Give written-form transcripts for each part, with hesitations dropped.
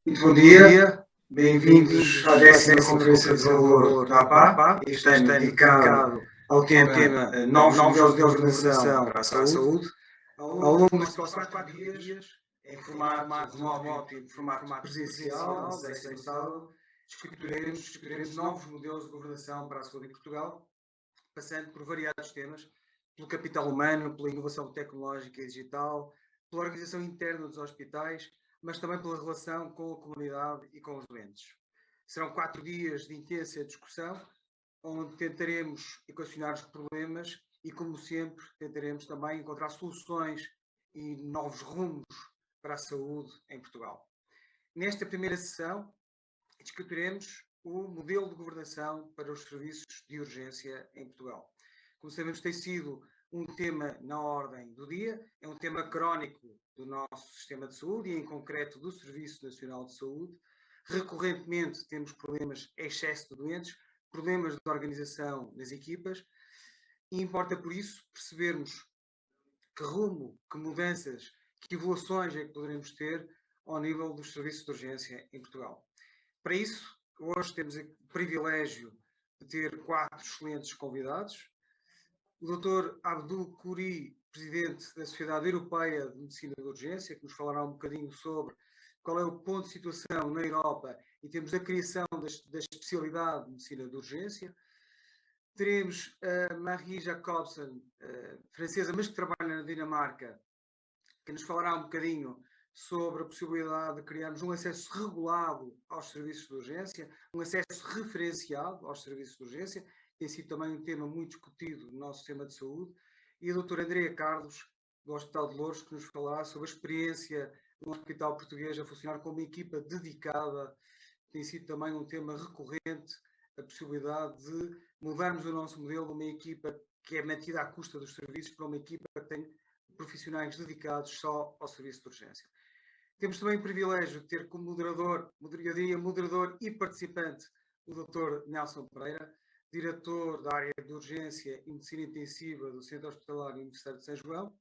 Muito bom dia, bem-vindos à 10ª Conferência de Valor da APAH, este ano dedicado ao tema Novos Modelos de Governação para a Saúde. Ao longo dos próximos 4 dias, em formato remoto e em formato presencial, na sexta e no sábado, discutiremos novos modelos de governação para a saúde em Portugal, passando por variados temas, pelo capital humano, pela inovação tecnológica e digital, pela organização interna dos hospitais, mas também pela relação com a comunidade e com os doentes. Serão 4 dias de intensa discussão, onde tentaremos equacionar os problemas e, como sempre, tentaremos também encontrar soluções e novos rumos para a saúde em Portugal. Nesta primeira sessão, discutiremos o modelo de governação para os serviços de urgência em Portugal. Como sabemos, tem sido um tema na ordem do dia, é um tema crónico do nosso sistema de saúde e, em concreto, do Serviço Nacional de Saúde. Recorrentemente temos problemas de excesso de doentes, problemas de organização das equipas e importa, por isso, percebermos que rumo, que mudanças, que evoluções é que poderemos ter ao nível dos serviços de urgência em Portugal. Para isso, hoje temos o privilégio de ter 4 excelentes convidados. O Dr. Abdul Khoury, presidente da Sociedade Europeia de Medicina de Urgência, que nos falará um bocadinho sobre qual é o ponto de situação na Europa em termos da criação da especialidade de Medicina de Urgência. Teremos a Marie Jacobsen, francesa, mas que trabalha na Dinamarca, que nos falará um bocadinho sobre a possibilidade de criarmos um acesso regulado aos serviços de urgência, um acesso referenciado aos serviços de urgência. Tem sido também um tema muito discutido no nosso sistema de saúde. E a doutora Andrea Carlos, do Hospital de Loures, que nos falará sobre a experiência no Hospital Portuguesa a funcionar como uma equipa dedicada. Tem sido também um tema recorrente, a possibilidade de mudarmos o nosso modelo de uma equipa que é mantida à custa dos serviços para uma equipa que tem profissionais dedicados só ao serviço de urgência. Temos também o privilégio de ter como moderador e participante o Dr. Nelson Pereira, diretor da área de urgência e medicina intensiva do Centro Hospitalar Universitário de São João.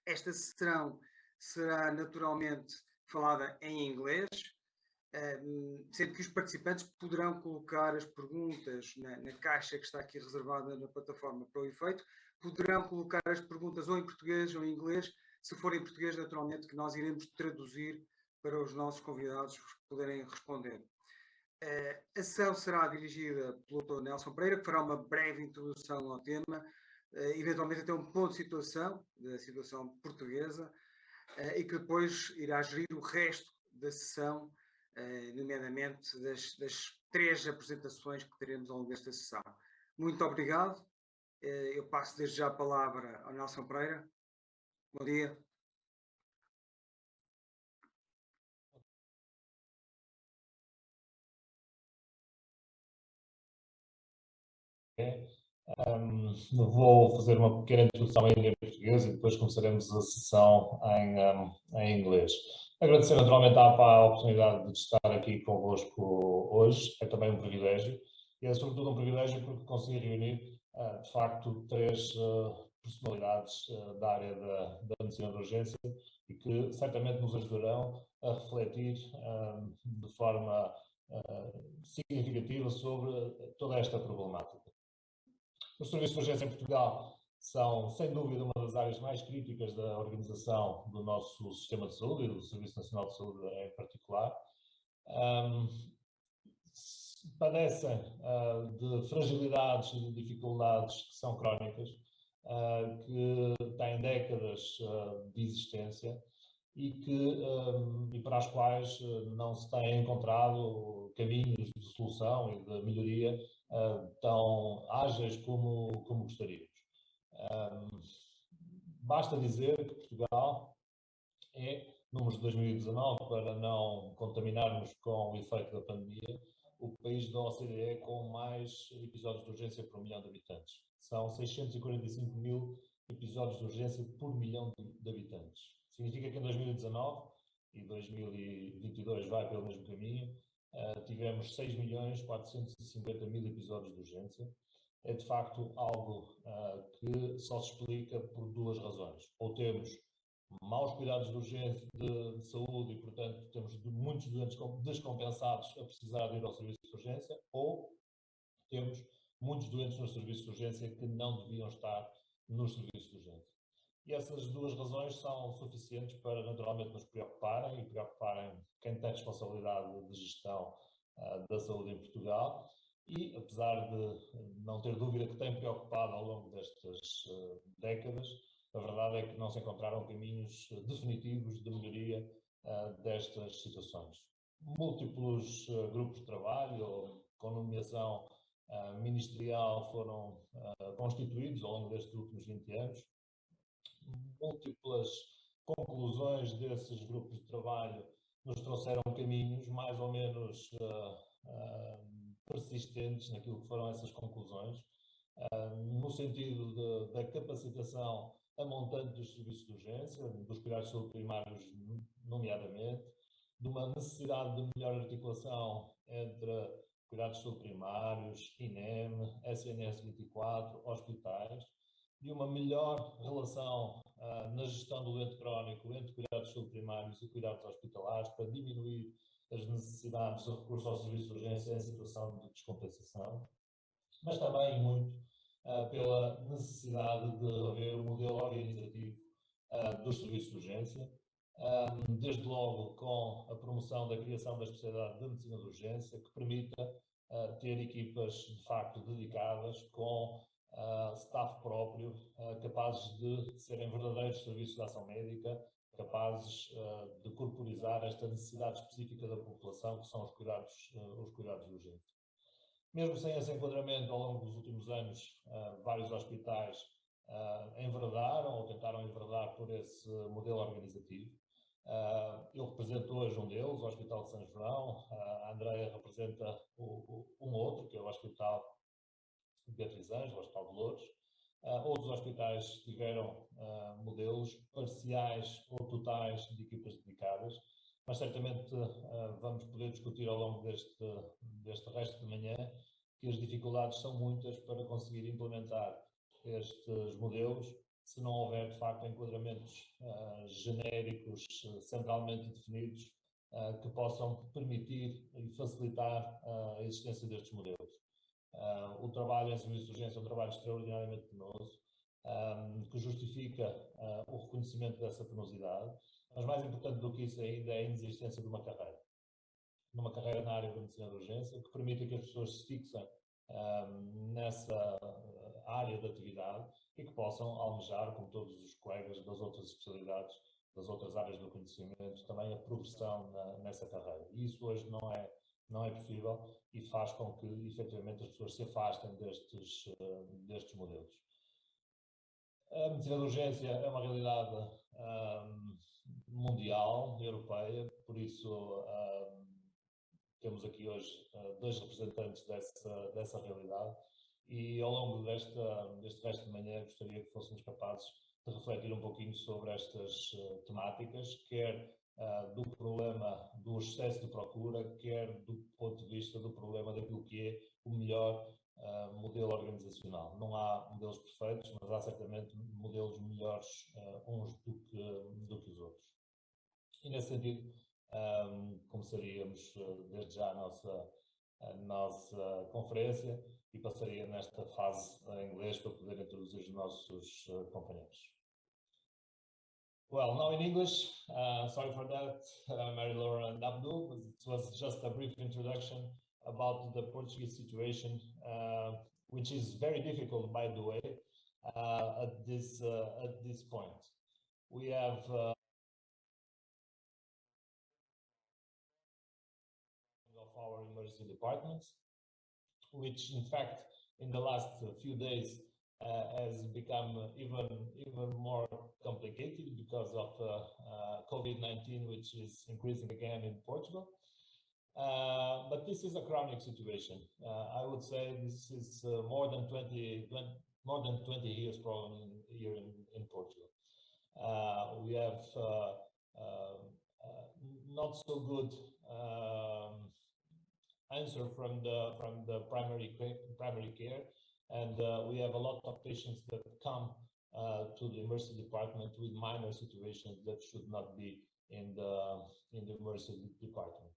Esta sessão será naturalmente falada em inglês, sendo que os participantes poderão colocar as perguntas na caixa que está aqui reservada na plataforma para o efeito. Poderão colocar as perguntas ou em português ou em inglês. Se for em português, naturalmente, que nós iremos traduzir para os nossos convidados poderem responder. A sessão será dirigida pelo Dr. Nelson Pereira, que fará uma breve introdução ao tema, eventualmente até um ponto de situação, da situação portuguesa, e que depois irá gerir o resto da sessão, nomeadamente das 3 apresentações que teremos ao longo desta sessão. Muito obrigado. Eu passo desde já a palavra ao Nelson Pereira. Bom dia. Vou fazer uma pequena introdução em português e depois começaremos a sessão em inglês. Agradecer naturalmente à APAH a oportunidade de estar aqui convosco hoje, é também um privilégio, e é sobretudo um privilégio porque consegui reunir, de facto, 3 personalidades da área da medicina de urgência e que certamente nos ajudarão a refletir de forma significativa sobre toda esta problemática. Os serviços de urgência em Portugal são, sem dúvida, uma das áreas mais críticas da organização do nosso sistema de saúde e do Serviço Nacional de Saúde em particular. Padecem de fragilidades e de dificuldades que são crónicas, que têm décadas de existência e para as quais não se têm encontrado caminhos de solução e de melhoria tão ágeis como gostaríamos. Basta dizer que Portugal é, números de 2019, para não contaminarmos com o efeito da pandemia, o país da OCDE com mais episódios de urgência por 1 milhão de habitantes. São 645 mil episódios de urgência por 1 milhão de habitantes. Significa que em 2019, e 2022 vai pelo mesmo caminho, tivemos 6.450.000 episódios de urgência. É de facto algo que só se explica por 2 razões. Ou temos maus cuidados de urgência de saúde e, portanto, temos muitos doentes descompensados a precisar de ir ao serviço de urgência, ou temos muitos doentes nos serviços de urgência que não deviam estar nos serviços de urgência. E essas duas razões são suficientes para, naturalmente, nos preocuparem e preocuparem quem tem responsabilidade de gestão da saúde em Portugal. E, apesar de não ter dúvida que tem preocupado ao longo destas décadas, a verdade é que não se encontraram caminhos definitivos de melhoria destas situações. Múltiplos grupos de trabalho, com nomeação ministerial, foram constituídos ao longo destes últimos 20 anos. Múltiplas conclusões desses grupos de trabalho nos trouxeram caminhos mais ou menos persistentes naquilo que foram essas conclusões, no sentido da capacitação a montante dos serviços de urgência, dos cuidados de saúde primários, nomeadamente, de uma necessidade de melhor articulação entre cuidados de saúde primários, INEM, SNS 24, hospitais, de uma melhor relação na gestão do doente crónico entre cuidados de saúde primários e cuidados hospitalares para diminuir as necessidades de recurso ao serviço de urgência em situação de descompensação, mas também muito pela necessidade de haver um modelo organizativo dos serviços de urgência, desde logo com a promoção da criação da especialidade de medicina de urgência, que permita ter equipas de facto dedicadas com staff próprio, capazes de serem verdadeiros serviços de ação médica, capazes de corporizar esta necessidade específica da população, que são os cuidados de urgência. Mesmo sem esse enquadramento, ao longo dos últimos anos, vários hospitais enverdaram ou tentaram enverdar por esse modelo organizativo. Eu represento hoje um deles, o Hospital de São João, a Andreia representa um outro, que é o Hospital de Beatriz Ângela, o Hospital de Loures. Outros hospitais tiveram modelos parciais ou totais de equipas dedicadas, mas certamente vamos poder discutir ao longo deste resto de manhã que as dificuldades são muitas para conseguir implementar estes modelos se não houver, de facto, enquadramentos genéricos, centralmente definidos, que possam permitir e facilitar a existência destes modelos. O trabalho em serviço de urgência é um trabalho extraordinariamente penoso, que justifica o reconhecimento dessa penosidade, mas mais importante do que isso ainda é a inexistência de uma carreira na área da medicina de urgência, que permita que as pessoas se fixem nessa área de atividade e que possam almejar, como todos os colegas das outras especialidades, das outras áreas do conhecimento, também a progressão nessa carreira. E isso hoje não é possível e faz com que, efetivamente, as pessoas se afastem destes modelos. A medicina de urgência é uma realidade mundial, europeia, por isso temos aqui hoje dois representantes dessa realidade e ao longo deste resto de manhã gostaria que fôssemos capazes de refletir um pouquinho sobre estas temáticas, quer do problema do excesso de procura, quer do ponto de vista do problema daquilo que é o melhor modelo organizacional. Não há modelos perfeitos, mas há certamente modelos melhores uns do que os outros. E nesse sentido, começaríamos desde já a nossa conferência e passaria nesta fase em inglês para poder introduzir os nossos companheiros. Well, now in English, sorry for that, Mary-Laura and Abdul, it was just a brief introduction about the Portuguese situation, which is very difficult, by the way, at this point. We have of our emergency departments, which in fact in the last few days has become even more complicated because of COVID-19, which is increasing again in Portugal. But this is a chronic situation. I would say this is more than 20 years problem here in Portugal. We have not so good answer from the primary care, and we have a lot of patients that come to the emergency department with minor situations that should not be in the emergency department.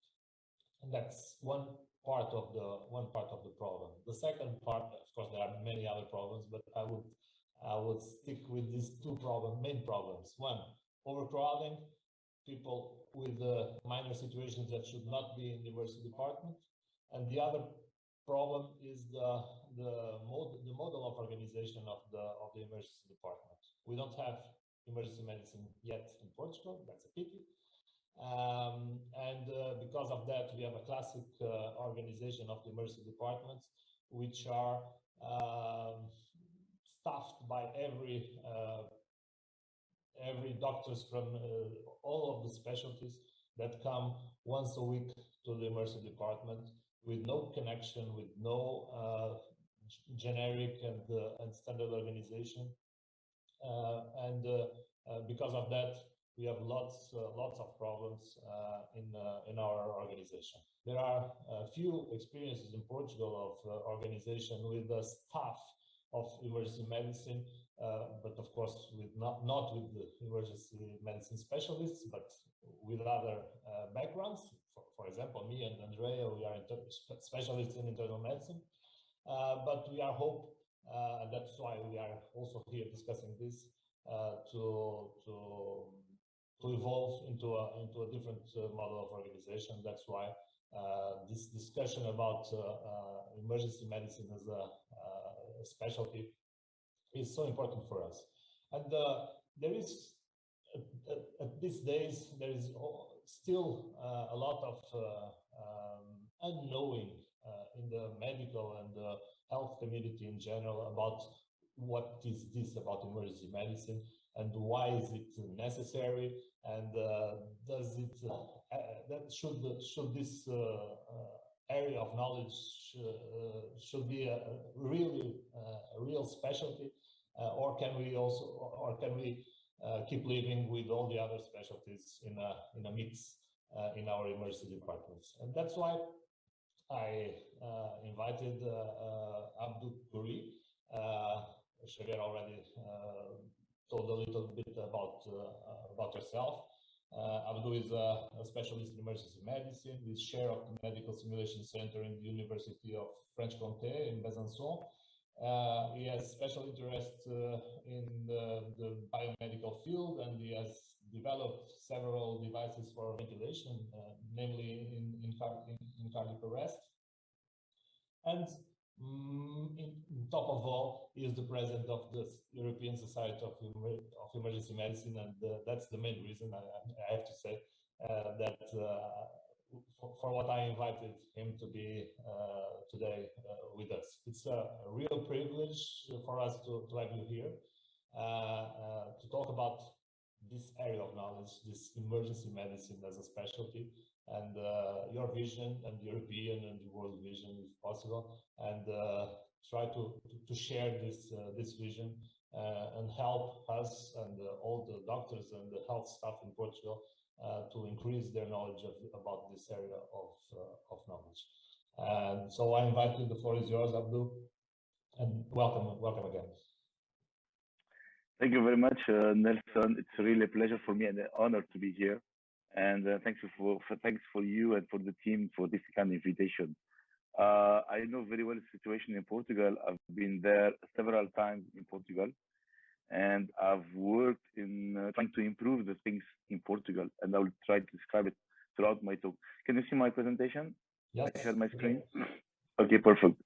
And that's one part of the problem. The second part, of course, there are many other problems, but I would stick with these two main problems. One, overcrowding, people with minor situations that should not be in the emergency department, and the other problem is the model of organization of the emergency department. We don't have emergency medicine yet in Portugal. That's a pity. Because of that, we have a classic organization of the emergency departments, which are staffed by every doctors from all of the specialties that come once a week to the emergency department, with no connection, with no generic and standard organization, because of that, we have lots of problems in our organization. There are a few experiences in Portugal of organization with the staff of emergency medicine, but of course not with the emergency medicine specialists, but with other backgrounds. For example, me and Andrea, we are specialists in internal medicine, but we are hope, and that's why we are also here discussing this, to evolve into a different model of organization. That's why this discussion about emergency medicine as a specialty is so important for us. And there is, at these days, there is still a lot of unknowing in the medical and the health community in general about what is this about emergency medicine and why is it necessary, and does it should this area of knowledge should be a real specialty, or can we keep living with all the other specialties in a mix in our emergency departments? And that's why I invited Abdul Guri. Xavier already told a little bit about herself. Abdul is a specialist in emergency medicine. He's chair of the Medical Simulation Center in the University of Franche-Comté in Besançon. He has special interest in the biomedical field, and he has developed several devices for ventilation, namely in cardiac arrest. And on top of all, he is the president of the European Society of Emergency Medicine, and that's the main reason I have to say that for what I invited him to be today with us. It's a real privilege for us to have you here to talk about this area of knowledge, this emergency medicine as a specialty, and your vision and the European and the world vision, if possible, and try to share this vision and help us and all the doctors and the health staff in Portugal to increase their knowledge about this area of knowledge. And so I invite you, the floor is yours, Abdul, and welcome again. Thank you very much, Nelson. It's really a pleasure for me and an honor to be here. And thanks for you and for the team for this kind of invitation. I know very well the situation in Portugal. I've been there several times in Portugal, and I've worked in trying to improve the things in Portugal, and I will try to describe it throughout my talk. Can you see my presentation? Yes. I share my screen. Okay, perfect.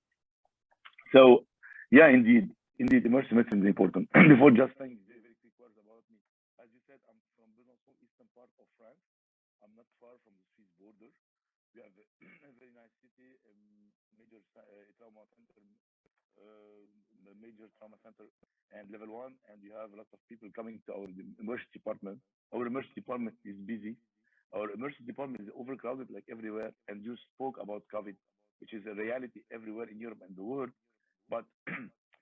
So, yeah, indeed, emergency medicine is important. Before just saying very quick words about me, as you said, I'm from Besançon, eastern part of France. I'm not far from the Swiss border. We have a very nice city, major trauma center, and level 1, and you have a lot of people coming to our emergency department. Our emergency department is busy. Our emergency department is overcrowded like everywhere, and you spoke about COVID, which is a reality everywhere in Europe and the world. But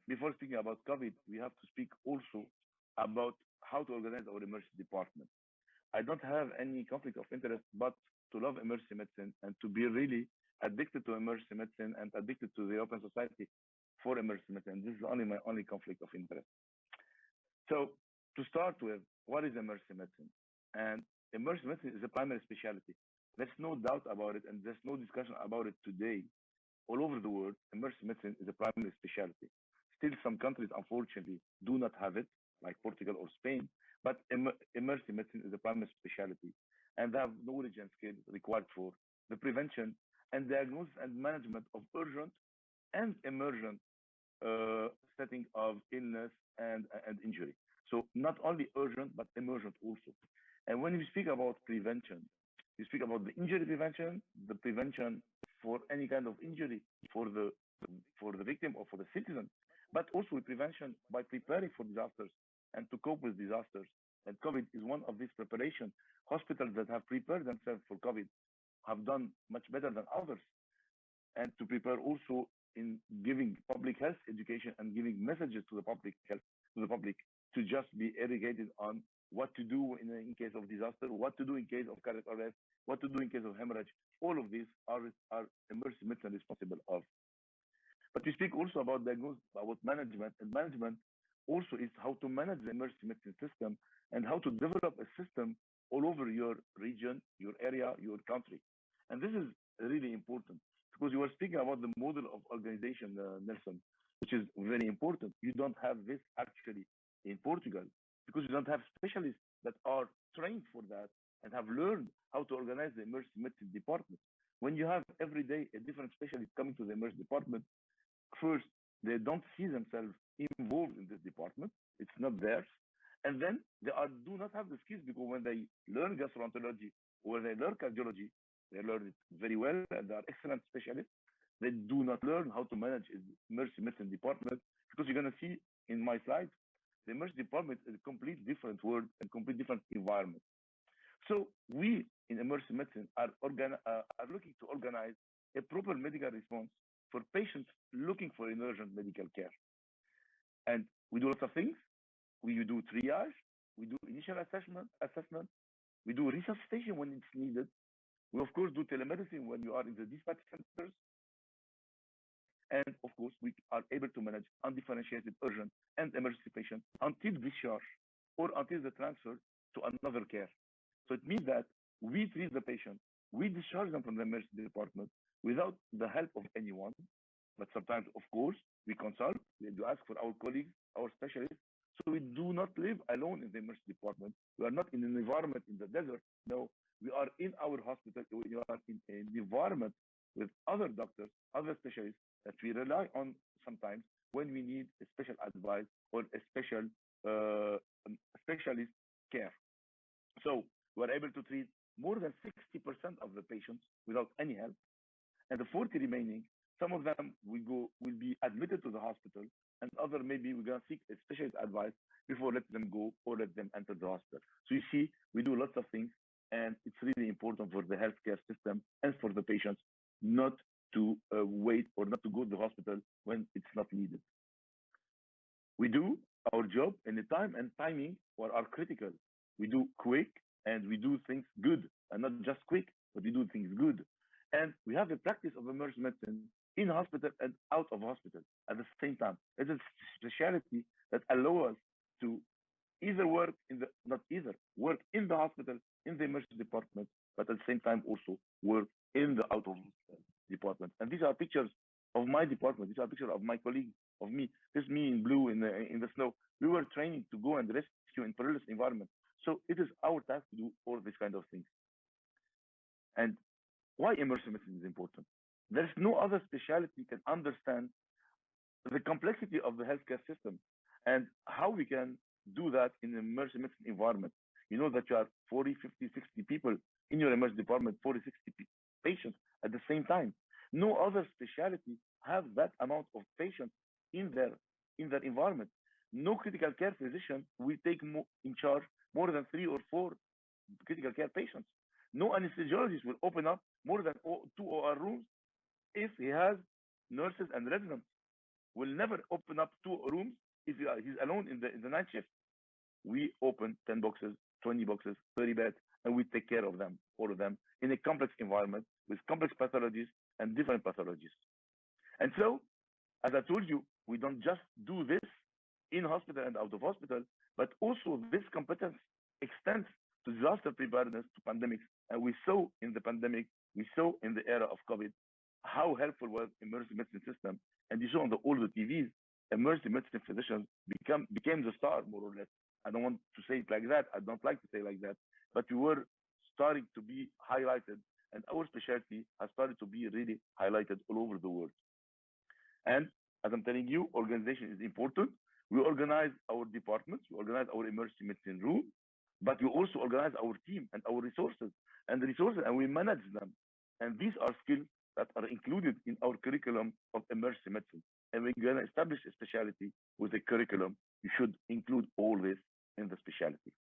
before speaking about COVID, we have to speak also about how to organize our emergency department. I don't have any conflict of interest, but to love emergency medicine and to be really addicted to emergency medicine and addicted to the European Society for emergency medicine. This is only my only conflict of interest. So to start with, what is emergency medicine? And emergency medicine is a primary specialty. There's no doubt about it, and there's no discussion about it today. All over the world, emergency medicine is a primary specialty. Still, some countries, unfortunately, do not have it, like Portugal or Spain, but emergency medicine is a primary specialty, and they have knowledge and skills required for the prevention and diagnosis and management of urgent and emergent setting of illness and injury. So not only urgent, but emergent also. And when we speak about prevention, we speak about the injury prevention, the prevention for any kind of injury for the victim or for the citizen, but also prevention by preparing for disasters and to cope with disasters. And COVID is one of these preparation. Hospitals that have prepared themselves for COVID have done much better than others. And to prepare also in giving public health education and giving messages to the public health, to the public, to just be educated on what to do in case of disaster, what to do in case of cardiac arrest, what to do in case of hemorrhage. All of these are emergency medicine responsible of. But we speak also about diagnosis, about management, and management also is how to manage the emergency medicine system and how to develop a system all over your region, your area, your country. And this is really important because you were speaking about the model of organization, Nelson, which is very important. You don't have this actually in Portugal because you don't have specialists that are trained for that and have learned how to organize the emergency medicine department. When you have every day a different specialist coming to the emergency department, first, they don't see themselves involved in this department. It's not theirs. And then they do not have the skills because when they learn gastroenterology or they learn cardiology, they learn it very well and they are excellent specialists. They do not learn how to manage the emergency medicine department because you're going to see in my slides, the emergency department is a complete different world and complete different environment. So we in emergency medicine are looking to organize a proper medical response for patients looking for emergent medical care. And we do lots of things. We do triage, we do initial assessment, we do resuscitation when it's needed. We of course do telemedicine when you are in the dispatch centers. And of course, we are able to manage undifferentiated urgent and emergency patients until discharge or until the transfer to another care. So it means that we treat the patient, we discharge them from the emergency department without the help of anyone. But sometimes, of course, we consult, we do ask for our colleagues, our specialists. So we do not live alone in the emergency department. We are not in an environment in the desert. No, we are in our hospital. We are in an environment with other doctors, other specialists that we rely on sometimes when we need a special advice or a special specialist care. So we are able to treat more than 60% of the patients without any help. And the 40 remaining, some of them will be admitted to the hospital, and other maybe we're going to seek a specialist advice before letting them go or let them enter the hospital. So you see, we do lots of things, and it's really important for the healthcare system and for the patients not to wait or not to go to the hospital when it's not needed. We do our job in the time and timing are critical. We do quick and we do things good, and not just quick, but we do things good. And we have the practice of emergency medicine in hospital and out of hospital at the same time. It's a specialty that allows us to either work work in the hospital, in the emergency department, but at the same time also work in the out of hospital department. And these are pictures of my department. These are pictures of my colleagues, of me. This is me in blue in the snow. We were training to go and rescue in perilous environment. So it is our task to do all these kind of things. And why emergency medicine is important? There is no other specialty can understand the complexity of the healthcare system and how we can do that in an emergency medicine environment. You know that you have 40, 50, 60 people in your emergency department, 40, 60 patients at the same time. No other specialty have that amount of patients in their environment. No critical care physician will take in charge more than 3 or 4 critical care patients. No anesthesiologist will open up more than 2 OR rooms if he has nurses and residents. Will never open up 2 rooms if he's alone in the night shift. We open 10 boxes, 20 boxes, 30 beds, and we take care of them, all of them, in a complex environment with complex pathologies and different pathologies. And so, as I told you, we don't just do this in hospital and out of hospital, but also this competence extends to disaster preparedness, to pandemics. And we saw in the pandemic, we saw in the era of COVID, how helpful was emergency medicine system. And you saw on all the TVs, emergency medicine physicians became the star, more or less. I don't want to say it like that. I don't like to say it like that. But we were starting to be highlighted, and our specialty has started to be really highlighted all over the world. And as I'm telling you, organization is important. We organize our departments, we organize our emergency medicine room, but we also organize our team and our resources, and we manage them. And these are skills that are included in our curriculum of emergency medicine. And we're going to establish a specialty with a curriculum. You should include all this in the specialty.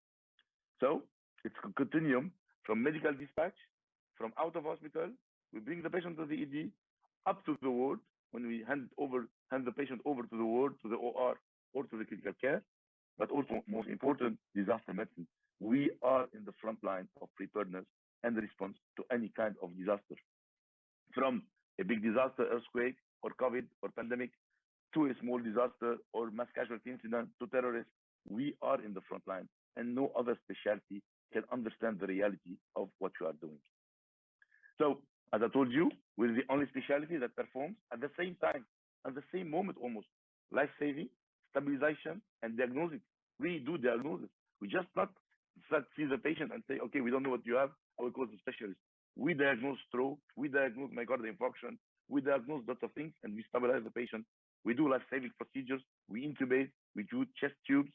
So it's a continuum from medical dispatch, from out of hospital, we bring the patient to the ED, up to the ward, when we hand the patient over to the ward, to the OR, or to the critical care, but also most important, disaster medicine. We are in the front line of preparedness and response to any kind of disaster. From a big disaster, earthquake, or COVID, or pandemic, to a small disaster or mass casualty incident, to terrorists, we are in the front line, and no other specialty can understand the reality of what you are doing. So, as I told you, we're the only specialty that performs at the same time, at the same moment almost, life-saving, stabilization, and diagnosis. We do diagnosis. We just not see the patient and say, okay, we don't know what you have, I will call the specialist. We diagnose stroke, we diagnose myocardial infarction, we diagnose lots of things, and we stabilize the patient. We do life-saving procedures, we intubate, we do chest tubes,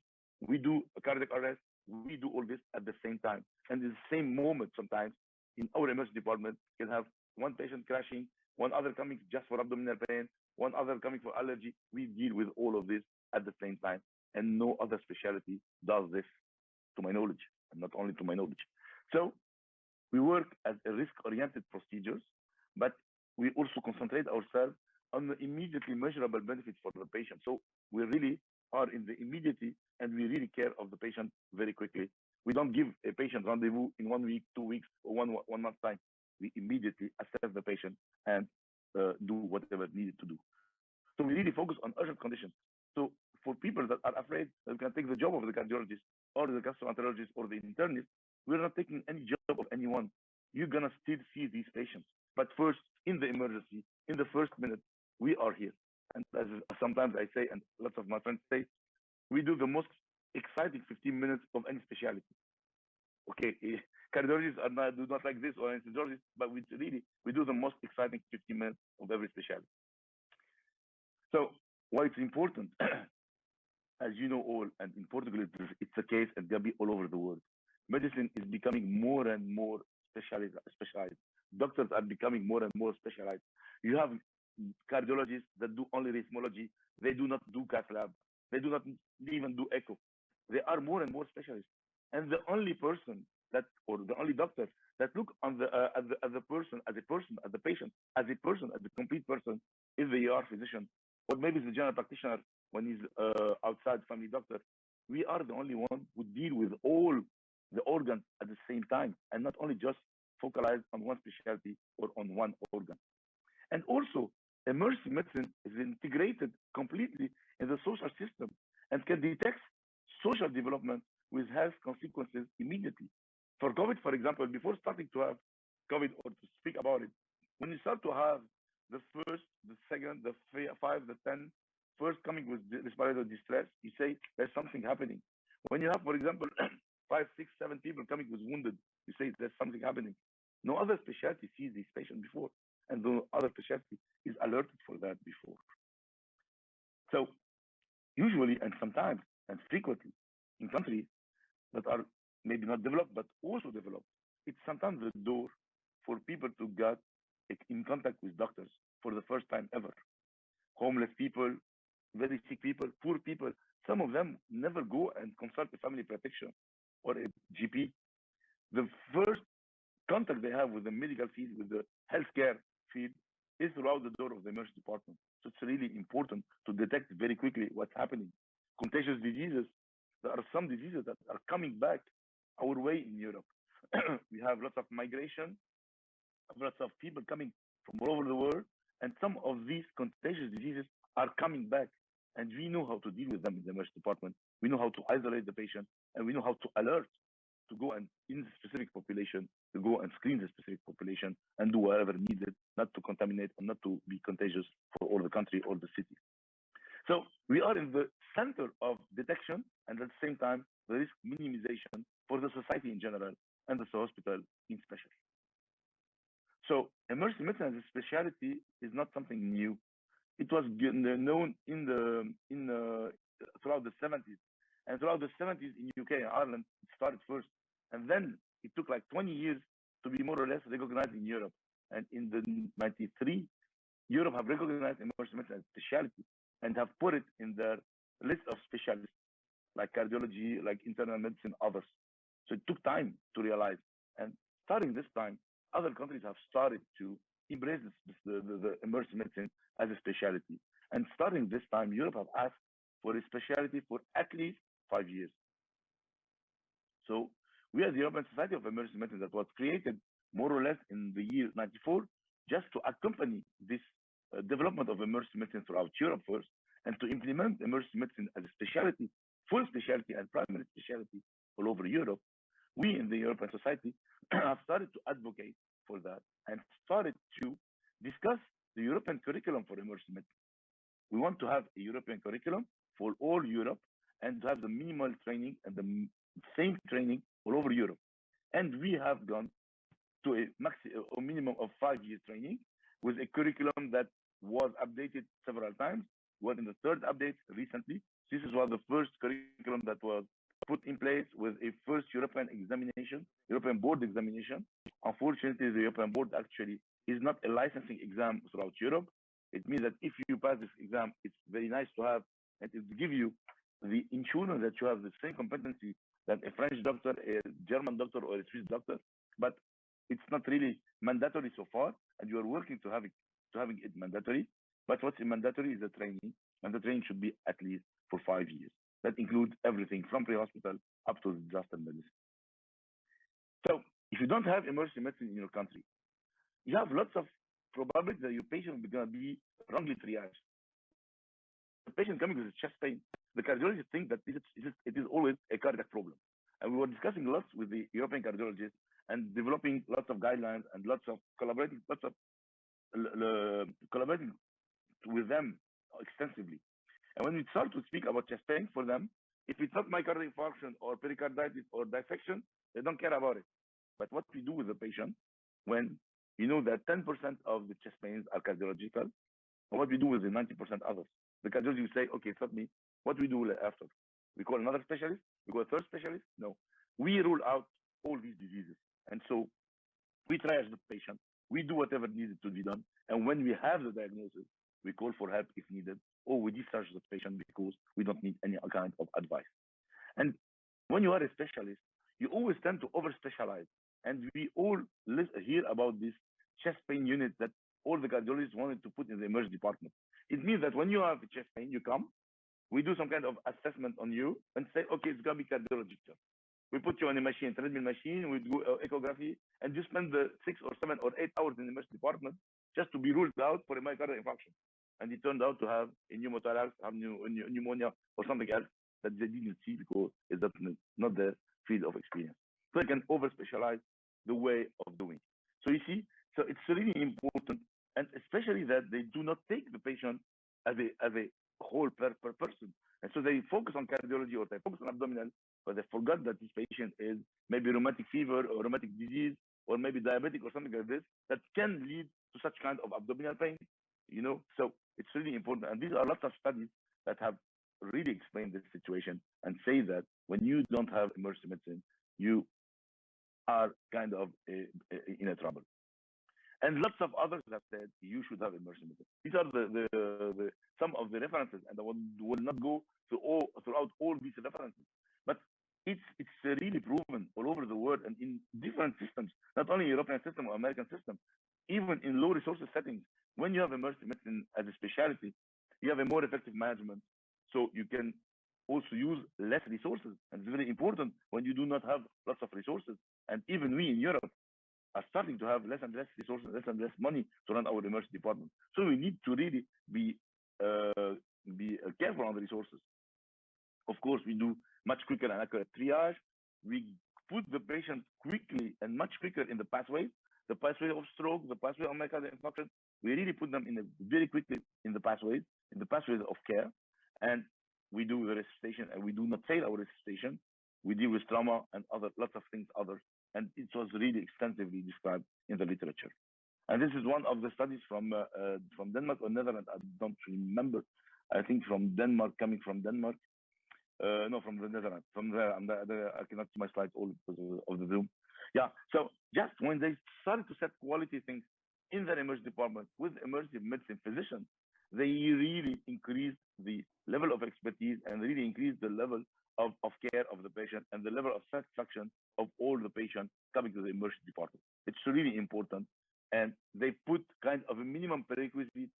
we do cardiac arrest, we do all this at the same time. And in the same moment, sometimes, in our emergency department, you can have one patient crashing, one other coming just for abdominal pain, one other coming for allergy. We deal with all of this at the same time. And no other specialty does this, to my knowledge, and not only to my knowledge. So we work as a risk-oriented procedures, but we also concentrate ourselves on the immediately measurable benefits for the patient. So we really are in the immediacy, and we really care of the patient very quickly. We don't give a patient rendezvous in 1 week, 2 weeks, or one month time. We immediately assess the patient and do whatever needed to do. So we really focus on urgent conditions. So for people that are afraid that we can take the job of the cardiologist or the gastroenterologist or the internist, we're not taking any job of anyone. You're gonna still see these patients. But first, in the emergency, in the first minute, we are here. And as sometimes I say, and lots of my friends say, we do the most exciting 15 minutes of any specialty. Okay, cardiologists do not like this, or anesthesiologists, but we do the most exciting 15 minutes of every specialty. So why it's important, as you know all, and in Portugal it's a case and gonna be all over the world. Medicine is becoming more and more specialized. Doctors are becoming more and more specialized. You have cardiologists that do only rhythmology. They do not do cath lab. They do not even do echo. They are more and more specialists. And the only person that, or the only doctor that look on the as a person, as the patient, as a complete person, is the ER physician, or maybe the general practitioner when he's outside family doctor. We are the only one who deal with all the organs at the same time, and not only just focalize on one specialty or on one organ. And also, emergency medicine is integrated completely in the social system and can detect social development with health consequences immediately. For COVID, for example, before starting to have COVID or to speak about it, when you start to have the first, the second, the 5, the 10, first coming with respiratory distress, you say there's something happening. When you have, for example, 5, 6, 7 people coming with wounded, you say there's something happening. No other specialty sees this patient before, and no other specialty is alerted for that before. So usually, and sometimes, and frequently, in countries that are maybe not developed, but also developed, it's sometimes the door for people to get in contact with doctors for the first time ever. Homeless people, very sick people, poor people, some of them never go and consult a family practitioner or a GP. The first contact they have with the medical field, with the healthcare field, is throughout the door of the emergency department. So it's really important to detect very quickly what's happening. Contagious diseases, there are some diseases that are coming back our way in Europe. We have lots of migration, lots of people coming from all over the world, and some of these contagious diseases are coming back, and we know how to deal with them in the emergency department we know how to isolate the patient, and we know how to alert to go and in the specific population, to go and screen the specific population and do whatever needed, not to contaminate or not to be contagious for all the country or the city. So we are in the center of detection and at the same time the risk minimization for the society in general and the hospital in special. So emergency medicine as a specialty is not something new. It was known throughout the 70s, and throughout the 70s in UK and Ireland it started first, and then it took like 20 years to be more or less recognized in Europe. And in the 93, Europe have recognized emergency medicine as a specialty and have put it in their list of specialists like cardiology, like internal medicine, others. So it took time to realize, and starting this time, other countries have started to embrace the emergency medicine as a specialty. And starting this time, Europe have asked for a specialty for at least 5 years. So we are the European Society of Emergency Medicine that was created more or less in the year 94, just to accompany this development of emergency medicine throughout Europe first, and to implement emergency medicine as a specialty, full specialty and primary specialty all over Europe. We in the European Society have started to advocate for that and started to discuss the European curriculum for emergency medicine. We want to have a European curriculum for all Europe and to have the minimal training and the same training all over Europe. And we have gone to a minimum of 5 years training with a curriculum that was updated several times. We're in the third update recently. This was the first curriculum that was put in place with a first European examination, European board examination. Unfortunately, the European board actually is not a licensing exam throughout Europe. It means that if you pass this exam, it's very nice to have, and it will give you the insurance that you have the same competency that a French doctor, a German doctor, or a Swiss doctor, but it's not really mandatory so far, and you are working to having it mandatory. But what's mandatory is the training, and the training should be at least for 5 years. That includes everything from pre-hospital up to disaster medicine. So if you don't have emergency medicine in your country, you have lots of probability that your patient is going to be wrongly triaged. The patient coming with chest pain, the cardiologist thinks that it is always a cardiac problem. And we were discussing lots with the European cardiologists and developing lots of guidelines and lots of collaborating with them extensively. And when we start to speak about chest pain for them, if it's not myocardial infarction or pericarditis or dissection, they don't care about it. But what we do with the patient when you know that 10% of the chest pains are cardiological, and what we do with the 90% others, the cardiologist will say, okay, it's not me. What do we do after? We call another specialist? We call a third specialist? No. We rule out all these diseases. And so we triage the patient. We do whatever needed to be done. And when we have the diagnosis, we call for help if needed, or we discharge the patient because we don't need any kind of advice. And when you are a specialist, you always tend to over-specialize. And we all hear about this chest pain unit that all the cardiologists wanted to put in the emergency department. It means that when you have a chest pain, you come, we do some kind of assessment on you and say, okay, it's going to be cardiological. We put you on a machine, treadmill machine, we do echography, and you spend the 6 or 7 or 8 hours in the emergency department just to be ruled out for a myocardial infarction. And it turned out to have a pneumothorax, have pneumonia, or something else that they didn't see because it's not their field of experience. So they can over-specialize the way of doing. So you see, so it's really important, and especially that they do not take the patient as a whole per person. And so they focus on cardiology or they focus on abdominal, but they forgot that this patient is maybe rheumatic fever or rheumatic disease or maybe diabetic or something like this that can lead to such kind of abdominal pain, you know. So it's really important. And these are lots of studies that have really explained this situation and say that when you don't have emergency medicine, you are kind of in a trouble. And lots of others have said you should have emergency medicine. These are the some of the references, and I will not go throughout all these references. But it's really proven all over the world and in different systems, not only European system or American system, even in low resources settings. When you have emergency medicine as a specialty, you have a more effective management. So you can also use less resources. And it's very important when you do not have lots of resources. And even we in Europe are starting to have less and less resources, less and less money to run our emergency department. So we need to really be careful on the resources. Of course, we do much quicker and accurate triage. We put the patient quickly and much quicker in the pathway of stroke, the pathway of myocardial infarction. We really put them in very quickly in the pathways of care. And we do the resuscitation, and we do not fail our resuscitation. We deal with trauma and lots of things others. And it was really extensively described in the literature. And this is one of the studies from Denmark or Netherlands. I don't remember. I think from Denmark, coming from Denmark. No, from the Netherlands. From there, I cannot see my slides all because of the Zoom. Yeah, so just when they started to set quality things in their emergency department with emergency medicine physicians, they really increased the level of expertise and really increased the level of care of the patient and the level of satisfaction of all the patients coming to the emergency department. It's really important. And they put kind of a minimum prerequisite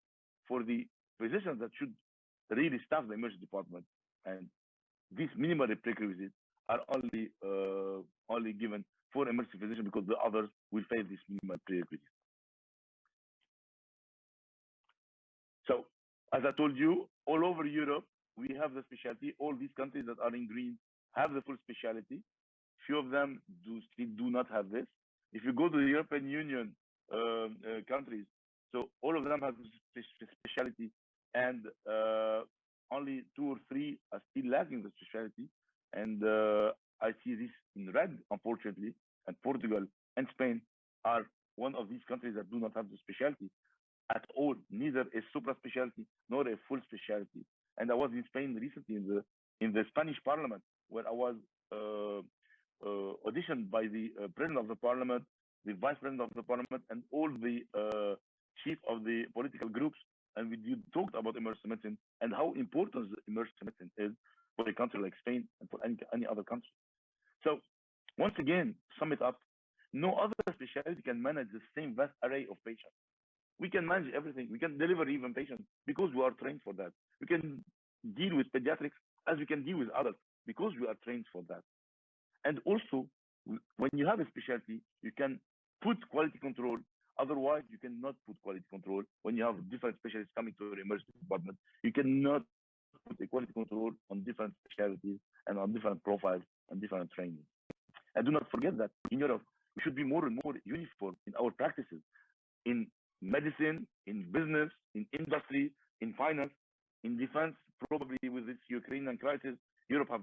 for the physicians that should really staff the emergency department. And these minimal prerequisites are only given for emergency physicians because the others will face these minimal prerequisites. So, as I told you, all over Europe, we have the specialty. All these countries that are in green have the full specialty. Few of them still do not have this. If you go to the European Union countries, so all of them have this specialty, and only 2 or 3 are still lacking the specialty. And I see this in red, unfortunately, and Portugal and Spain are one of these countries that do not have the specialty at all, neither a super specialty nor a full specialty. And I was in Spain recently in the Spanish Parliament, where I was auditioned by the president of the parliament, the vice president of the parliament, and all the chief of the political groups. And we talked about emergency medicine and how important emergency medicine is for a country like Spain and for any other country. So once again, sum it up, no other specialty can manage the same vast array of patients. We can manage everything. We can deliver even patients because we are trained for that. We can deal with pediatrics as we can deal with adults because we are trained for that. And also, when you have a specialty, you can put quality control. Otherwise, you cannot put quality control. When you have different specialists coming to your emergency department, you cannot put a quality control on different specialties and on different profiles and different training. And do not forget that in Europe, we should be more and more uniform in our practices, in medicine, in business, in industry, in finance, in defense. Probably with this Ukrainian crisis, Europe have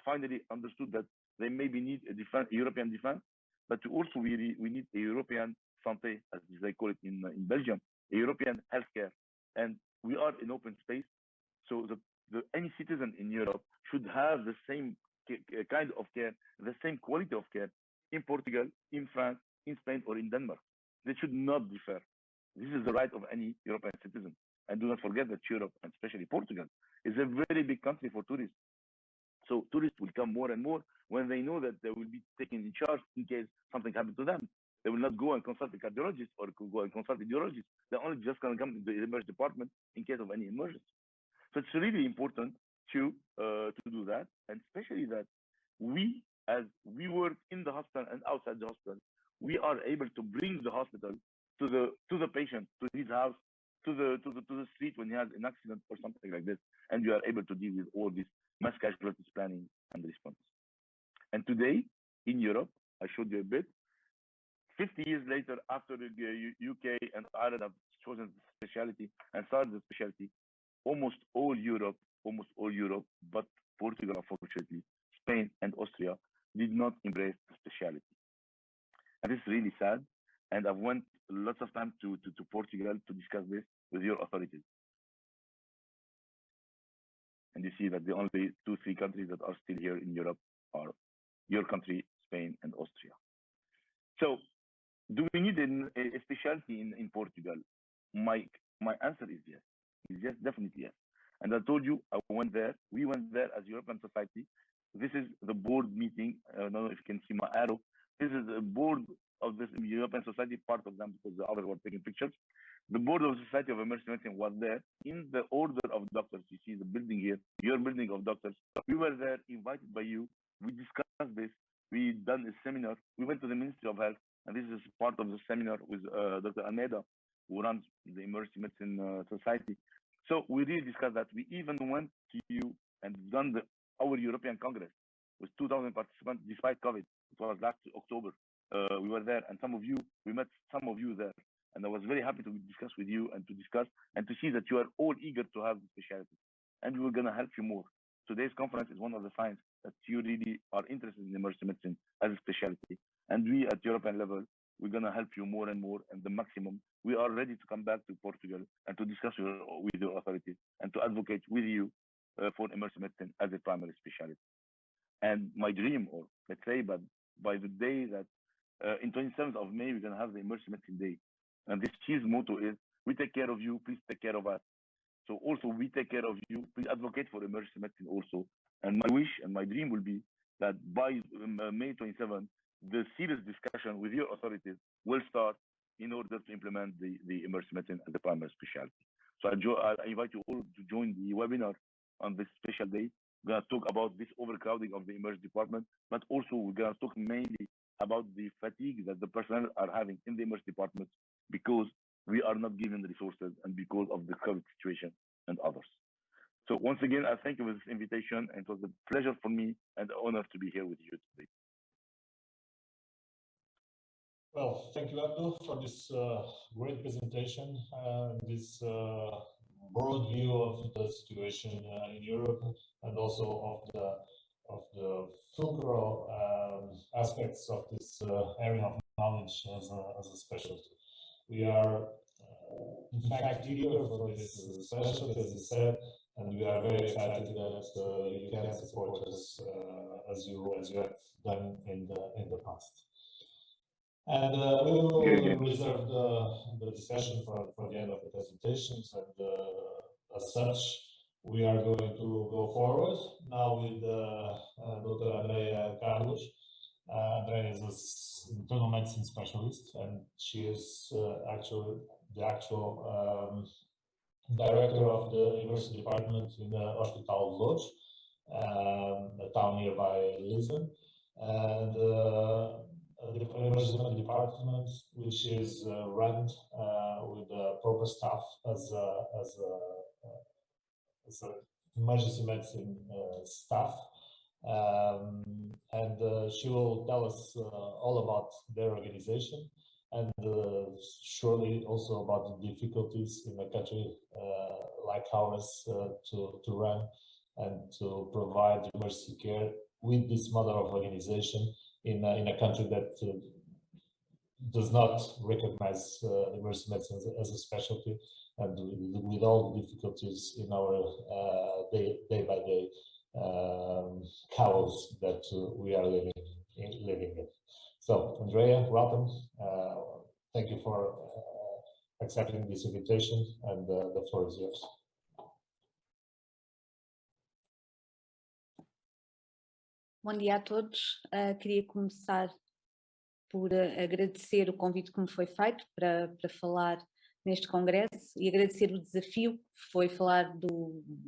finally understood that they maybe need a European defense, but also we need a European santé, as they call it in Belgium, a European healthcare. And we are in open space, so any citizen in Europe should have the same kind of care, the same quality of care in Portugal, in France, in Spain, or in Denmark. They should not differ. This is the right of any European citizen. And do not forget that Europe, and especially Portugal, is a very big country for tourists. So tourists will come more and more when they know that they will be taken in charge in case something happens to them. They will not go and consult a cardiologist or go and consult a neurologist. They're only just going to come to the emergency department in case of any emergency. So it's really important to do that, and especially that as we work in the hospital and outside the hospital, we are able to bring the hospital to the patient, to his house, to the street when he has an accident or something like this, and we are able to deal with all this mass casualties planning and response. And today in Europe, I showed you a bit. 50 years later, after the UK and Ireland have chosen the specialty and started the specialty, almost all Europe, but Portugal, unfortunately, Spain and Austria did not embrace the specialty. And this is really sad. And I've went lots of time to Portugal to discuss this with your authorities. And you see that the only 2-3 countries that are still here in Europe are your country, Spain and Austria. So do we need a specialty in Portugal? My answer is yes. Is yes, definitely yes. And I told you, we went there as European Society. This is the board meeting. I don't know if you can see my arrow. This is the board of this European Society, part of them because the others were taking pictures. The board of the Society of Emergency Medicine was there in the order of doctors. You see the building here, your building of doctors. We were there, invited by you. We discussed this. We done a seminar. We went to the Ministry of Health, and this is part of the seminar with Dr. Almeida, who runs the Emergency Medicine Society. So we really discussed that. We even went to you and done the our European Congress with 2,000 participants despite COVID. It was last October. We were there, and we met some of you there. And I was very happy to discuss with you and to see that you are all eager to have the specialty. And we were going to help you more. Today's conference is one of the signs that you really are interested in emergency medicine as a specialty. And we at European level, we're going to help you more and more, and the maximum. We are ready to come back to Portugal and to discuss with your authorities and to advocate with you for emergency medicine as a primary specialty. And my dream, or let's say, but by the day that in 27th of May, we're going to have the emergency medicine day. And this chief's motto is, we take care of you, please take care of us. So also we take care of you, please advocate for emergency medicine also. And my wish and my dream will be that by May 27th, the serious discussion with your authorities will start in order to implement the emergency medicine as a primary specialty. So I invite you all to join the webinar on this special day. We're going to talk about this overcrowding of the emergency department, but also we're going to talk mainly about the fatigue that the personnel are having in the emergency department because we are not given the resources and because of the COVID situation and others. So once again, I thank you for this invitation, and it was a pleasure for me and an honor to be here with you today. Well, thank you, Artur, for this great presentation, this broad view of the situation in Europe, and also of the fulcral aspects of this area of knowledge as a specialty. We are, in fact, eager for this specialty, as you said, and we are very excited that you can support us as you have done in the past. And we will reserve the discussion for the end of the presentations, and as such, we are going to go forward now with Dr. Andrea Carlos. Andrea is an internal medicine specialist, and she is actually the actual director of the university department in the Hospitalares, a town nearby Lisbon, and the emergency department, which is run with a proper staff as an emergency medicine staff. And she will tell us all about their organization, and surely also about the difficulties in a country like ours to run and to provide emergency care with this model of organization in a country that does not recognize emergency medicine as a specialty, and with all the difficulties in our day-by-day chaos that we are living in. So, Andrea, welcome. Thank you for accepting this invitation, and the floor is yours. Bom dia a todos. Queria começar por agradecer o convite que me foi feito para falar neste congresso e agradecer o desafio que foi falar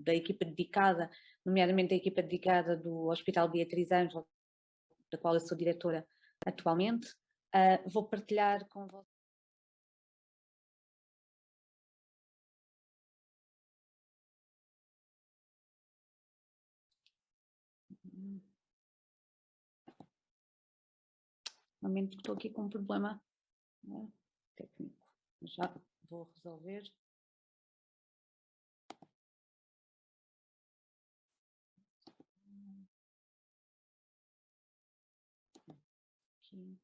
da equipa dedicada, nomeadamente a equipa dedicada do Hospital Beatriz Ângela, da qual eu sou diretora atualmente. Vou partilhar com vocês. No momento que estou aqui com um problema técnico, já vou resolver. Aqui.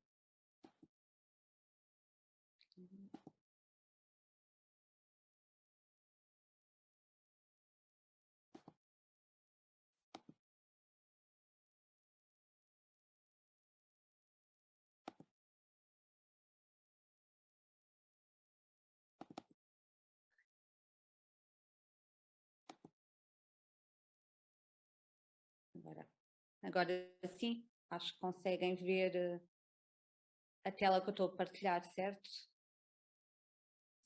Agora sim, acho que conseguem ver a tela que eu estou a partilhar, certo?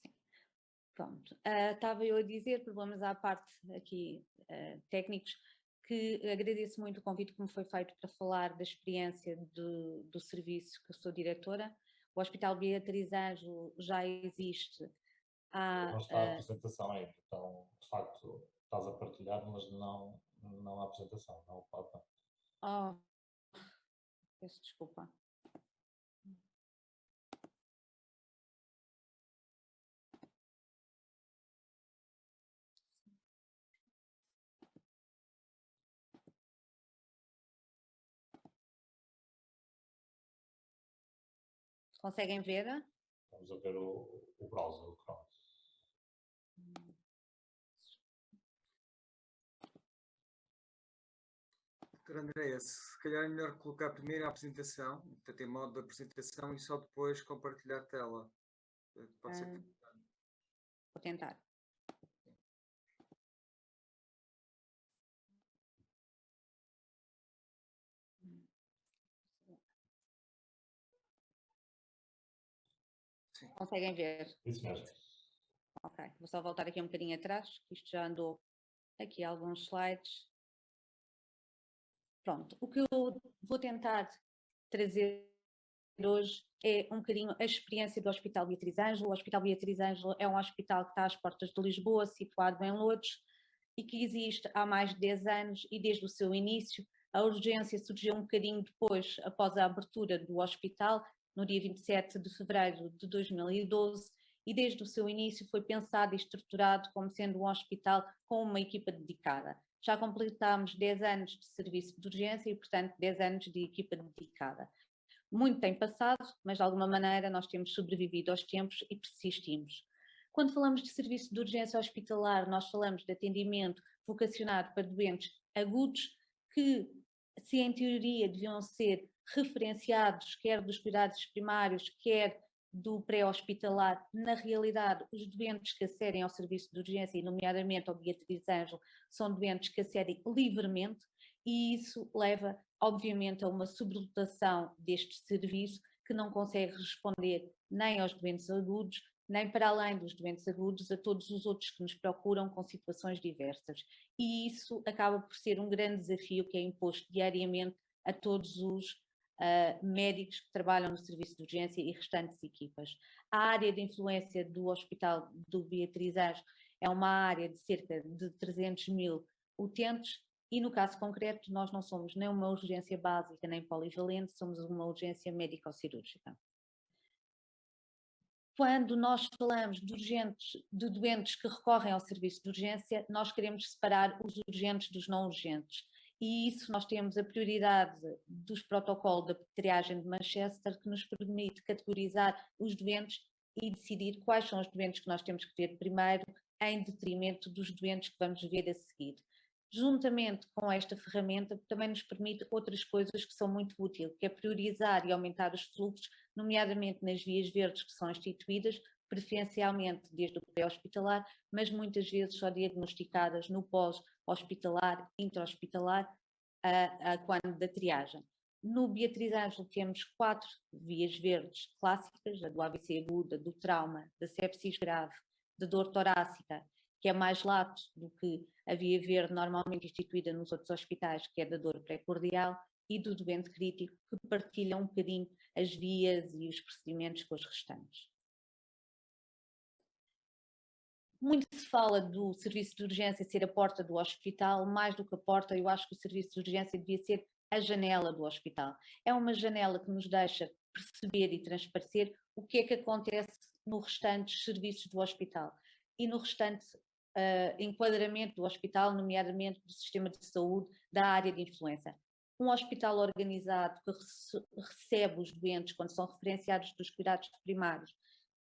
Sim. Pronto. Estava eu a dizer, problemas à parte aqui técnicos, que agradeço muito o convite que me foi feito para falar da experiência do serviço que eu sou diretora. O Hospital Beatriz Ângela já existe há... Não está a apresentação ainda, então, de facto, estás a partilhar, mas não Não há apresentação, não falta. Oh, peço desculpa. Conseguem ver? Vamos a ver o browser, o Chrome. Doutora Andréia, se calhar é melhor colocar primeiro a apresentação, portanto, em modo de apresentação, e só depois compartilhar a tela. Pode ser que... Vou tentar. Sim. Conseguem ver? Isso mesmo. Ok, vou só voltar aqui um bocadinho atrás, que isto já andou aqui alguns slides. Pronto, o que eu vou tentar trazer hoje é um bocadinho a experiência do Hospital Beatriz Ângelo. O Hospital Beatriz Ângelo é um hospital que está às portas de Lisboa, situado em Lourdes, e que existe há mais de 10 anos, e desde o seu início. A urgência surgiu um bocadinho depois, após a abertura do hospital, no dia 27 de fevereiro de 2012, e desde o seu início foi pensado e estruturado como sendo um hospital com uma equipa dedicada. Já completámos 10 anos de serviço de urgência e, portanto, 10 anos de equipa dedicada. Muito tem passado, mas de alguma maneira nós temos sobrevivido aos tempos e persistimos. Quando falamos de serviço de urgência hospitalar, nós falamos de atendimento vocacionado para doentes agudos que, se em teoria deviam ser referenciados, quer dos cuidados primários, quer do pré-hospitalar, na realidade os doentes que acedem ao serviço de urgência, e nomeadamente ao Beatriz Ângelo, são doentes que acedem livremente, e isso leva, obviamente, a uma sobrelotação deste serviço que não consegue responder nem aos doentes agudos, nem para além dos doentes agudos, a todos os outros que nos procuram com situações diversas. E isso acaba por ser um grande desafio que é imposto diariamente a todos os médicos que trabalham no serviço de urgência e restantes equipas. A área de influência do Hospital do Beatriz Ângelo é uma área de cerca de 300 mil utentes, e no caso concreto nós não somos nem uma urgência básica nem polivalente, somos uma urgência médico-cirúrgica. Quando nós falamos de doentes que recorrem ao serviço de urgência, nós queremos separar os urgentes dos não urgentes. E isso nós temos a prioridade dos protocolos da triagem de Manchester, que nos permite categorizar os doentes e decidir quais são os doentes que nós temos que ver primeiro, em detrimento dos doentes que vamos ver a seguir. Juntamente com esta ferramenta, também nos permite outras coisas que são muito úteis, que é priorizar e aumentar os fluxos, nomeadamente nas vias verdes que são instituídas, preferencialmente desde o pré-hospitalar, mas muitas vezes só diagnosticadas no pós-hospitalar, intra-hospitalar, quando da triagem. No Beatriz Ângelo temos 4 vias verdes clássicas, a do AVC aguda, do trauma, da sepsis grave, da dor torácica, que é mais lato do que a via verde normalmente instituída nos outros hospitais, que é da dor pré-cordial, e do doente crítico, que partilha um bocadinho as vias e os procedimentos com os restantes. Muito se fala do serviço de urgência ser a porta do hospital, mais do que a porta, eu acho que o serviço de urgência devia ser a janela do hospital. É uma janela que nos deixa perceber e transparecer o que é que acontece no restante serviços do hospital e no restante enquadramento do hospital, nomeadamente do sistema de saúde, da área de influência. Um hospital organizado que recebe os doentes quando são referenciados dos cuidados primários,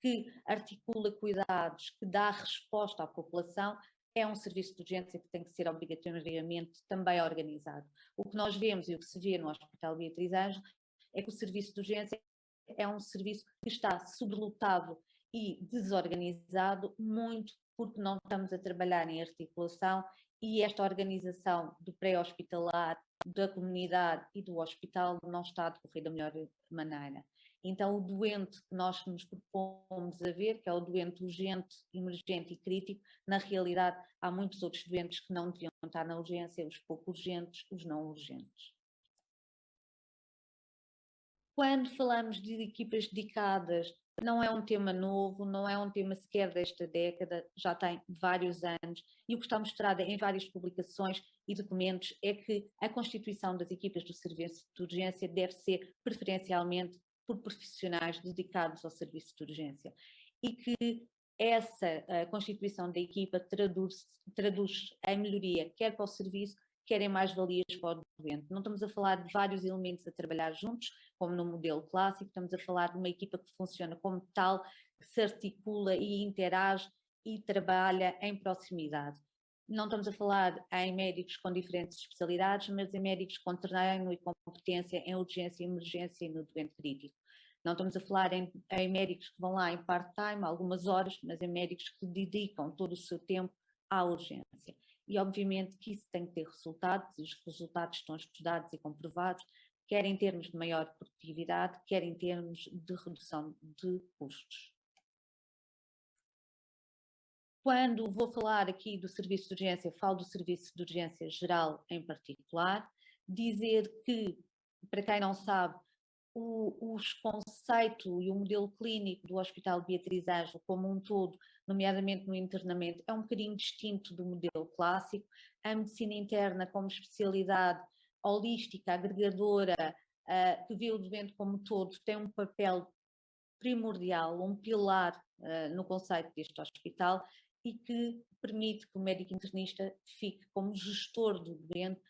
que articula cuidados, que dá resposta à população, é um serviço de urgência que tem que ser obrigatoriamente também organizado. O que nós vemos e o que se vê no Hospital Beatriz Ângelo é que o serviço de urgência é um serviço que está sobrelotado e desorganizado, muito porque não estamos a trabalhar em articulação, e esta organização do pré-hospitalar, da comunidade e do hospital não está a decorrer da melhor maneira. Então o doente que nós nos propomos a ver, que é o doente urgente, emergente e crítico, na realidade há muitos outros doentes que não deviam estar na urgência, os pouco urgentes, os não urgentes. Quando falamos de equipas dedicadas Não é um tema novo, não é um tema sequer desta década, já tem vários anos, e o que está mostrado em várias publicações e documentos é que a constituição das equipas do serviço de urgência deve ser preferencialmente por profissionais dedicados ao serviço de urgência, e que essa constituição da equipa traduz em melhoria, quer para o serviço, quer em mais-valias para o doente. Não estamos a falar de vários elementos a trabalhar juntos, como no modelo clássico, estamos a falar de uma equipa que funciona como tal, que se articula e interage e trabalha em proximidade. Não estamos a falar em médicos com diferentes especialidades, mas em médicos com treino e competência em urgência, emergência e no doente crítico. Não estamos a falar em médicos que vão lá em part-time, algumas horas, mas em médicos que dedicam todo o seu tempo à urgência. E obviamente que isso tem que ter resultados, e os resultados estão estudados e comprovados, quer em termos de maior produtividade, quer em termos de redução de custos. Quando vou falar aqui do serviço de urgência, falo do serviço de urgência geral em particular, dizer que, para quem não sabe, os conceitos e o modelo clínico do Hospital Beatriz Ângelo como um todo, nomeadamente no internamento, é um bocadinho distinto do modelo clássico. A medicina interna como especialidade holística, agregadora, que vê o doente como todo, tem um papel primordial, um pilar no conceito deste hospital e que permite que o médico internista fique como gestor do doente.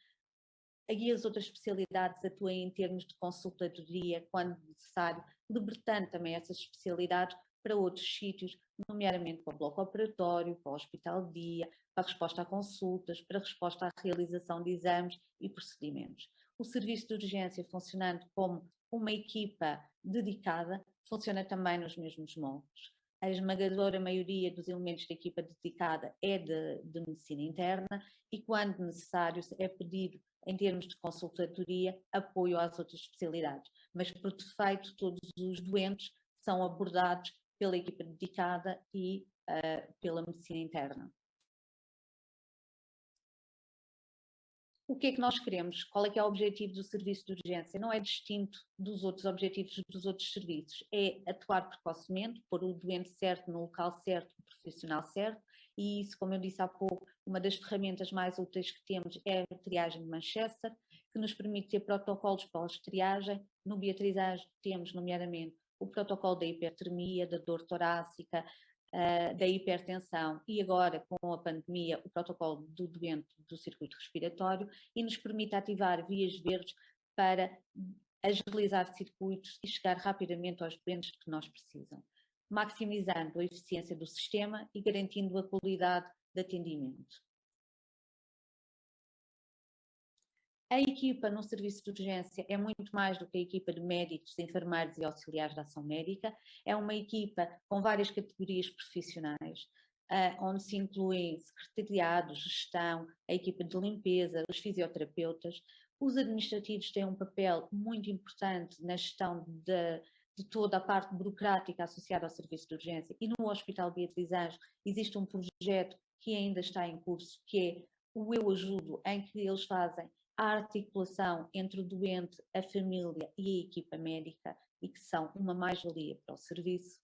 Aí as outras especialidades atuem em termos de consultadoria, quando necessário, libertando também essas especialidades para outros sítios, nomeadamente para o bloco operatório, para o hospital de dia, para a resposta a consultas, para a resposta à realização de exames e procedimentos. O serviço de urgência, funcionando como uma equipa dedicada, funciona também nos mesmos moldes. A esmagadora maioria dos elementos da equipa dedicada é de medicina interna e, quando necessário, é pedido, em termos de consultadoria, apoio às outras especialidades. Mas, por defeito, todos os doentes são abordados pela equipa dedicada e pela medicina interna. O que é que nós queremos? Qual é que é o objetivo do serviço de urgência? Não é distinto dos outros objetivos dos outros serviços. É atuar precocemente, pôr o doente certo no local certo, o profissional certo, e isso, como eu disse há pouco, uma das ferramentas mais úteis que temos é a triagem de Manchester, que nos permite ter protocolos pós-triagem. No Beatriz Ângelo temos, nomeadamente, o protocolo da hipertermia, da dor torácica, da hipertensão e agora, com a pandemia, o protocolo do doente do circuito respiratório, e nos permite ativar vias verdes para agilizar circuitos e chegar rapidamente aos doentes que nós precisam, maximizando a eficiência do sistema e garantindo a qualidade de atendimento. A equipa no serviço de urgência é muito mais do que a equipa de médicos, enfermeiros e auxiliares de ação médica. É uma equipa com várias categorias profissionais, onde se incluem secretariados, gestão, a equipa de limpeza, os fisioterapeutas. Os administrativos têm um papel muito importante na gestão de toda a parte burocrática associada ao serviço de urgência. E no Hospital Beatriz Ângelo existe um projeto que ainda está em curso, que é o Eu Ajudo, em que eles fazem a articulação entre o doente, a família e a equipa médica, e que são uma mais-valia para o serviço.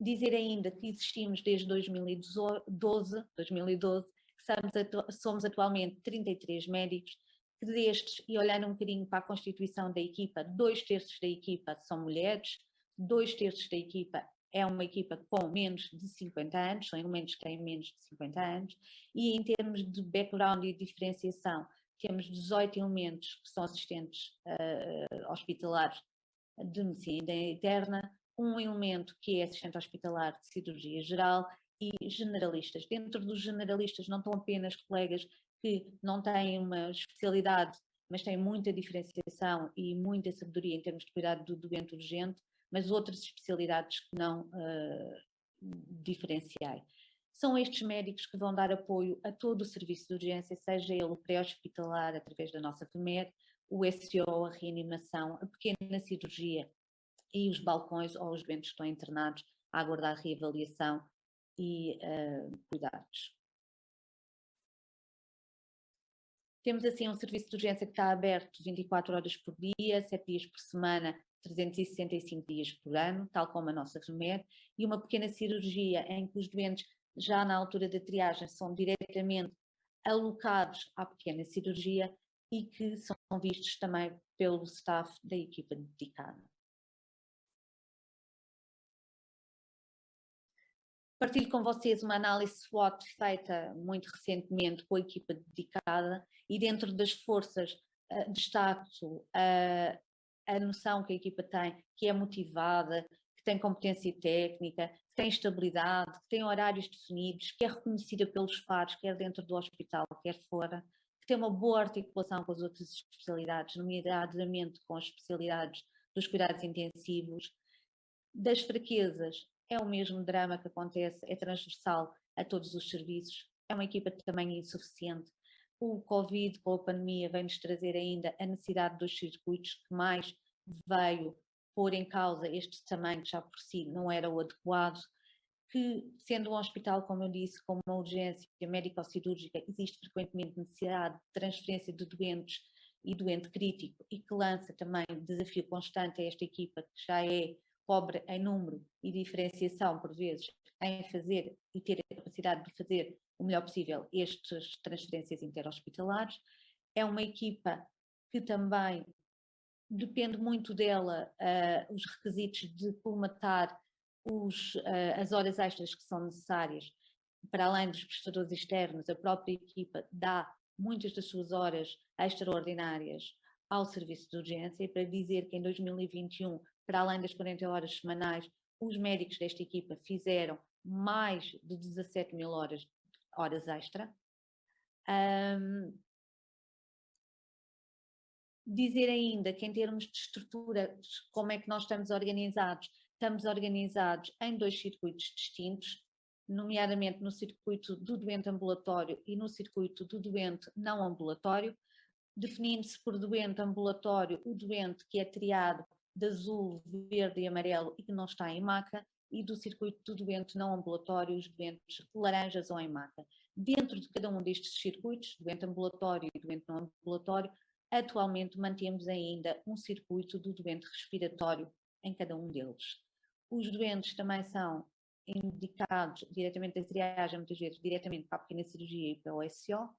Dizer ainda que existimos desde 2012, que somos atualmente 33 médicos, que destes, e olhando um bocadinho para a constituição da equipa, 2/3 da equipa são mulheres, 2/3 da equipa é uma equipa com menos de 50 anos, são elementos que têm menos de 50 anos, e em termos de background e diferenciação, temos 18 elementos que são assistentes hospitalares de medicina interna, um elemento que é assistente hospitalar de cirurgia geral e generalistas. Dentro dos generalistas não estão apenas colegas que não têm uma especialidade, mas têm muita diferenciação e muita sabedoria em termos de cuidado do doente urgente, mas outras especialidades que não diferenciei. São estes médicos que vão dar apoio a todo o serviço de urgência, seja ele pré-hospitalar, através da nossa FMED, o SO, a reanimação, a pequena cirurgia e os balcões ou os doentes que estão internados a aguardar reavaliação e cuidados. Temos assim um serviço de urgência que está aberto 24 horas por dia, 7 dias por semana, 365 dias por ano, tal como a nossa remédio, e uma pequena cirurgia em que os doentes, já na altura da triagem, são diretamente alocados à pequena cirurgia e que são vistos também pelo staff da equipa dedicada. Partilho com vocês uma análise SWOT feita muito recentemente com a equipa dedicada e dentro das forças destaco a noção que a equipa tem, que é motivada, que tem competência técnica, que tem estabilidade, que tem horários definidos, que é reconhecida pelos pares, quer dentro do hospital, quer fora, que tem uma boa articulação com as outras especialidades, nomeadamente com as especialidades dos cuidados intensivos. Das fraquezas, é o mesmo drama que acontece, é transversal a todos os serviços, é uma equipa também insuficiente. O Covid, com a pandemia, vem-nos trazer ainda a necessidade dos circuitos, que mais veio pôr em causa este tamanho que já por si não era o adequado, que sendo um hospital, como eu disse, com uma urgência médico-cirúrgica, existe frequentemente necessidade de transferência de doentes e doente crítico e que lança também desafio constante a esta equipa que já é pobre em número e diferenciação, por vezes, em fazer e ter a capacidade de fazer o melhor possível estas transferências interhospitalares. É uma equipa que também depende muito dela, os requisitos de colmatar as horas extras que são necessárias, para além dos prestadores externos, a própria equipa dá muitas das suas horas extraordinárias ao serviço de urgência, para dizer que em 2021, para além das 40 horas semanais, os médicos desta equipa fizeram mais de 17 mil horas extra. Dizer ainda que em termos de estrutura, como é que nós estamos organizados em 2 circuitos distintos, nomeadamente no circuito do doente ambulatório e no circuito do doente não ambulatório, definindo-se por doente ambulatório o doente que é triado de azul, verde e amarelo e que não está em maca, e do circuito do doente não ambulatório os doentes laranjas ou em maca. Dentro de cada um destes circuitos, doente ambulatório e doente não ambulatório, atualmente mantemos ainda um circuito do doente respiratório em cada um deles. Os doentes também são indicados diretamente da triagem, muitas vezes diretamente para a pequena cirurgia e para o SO.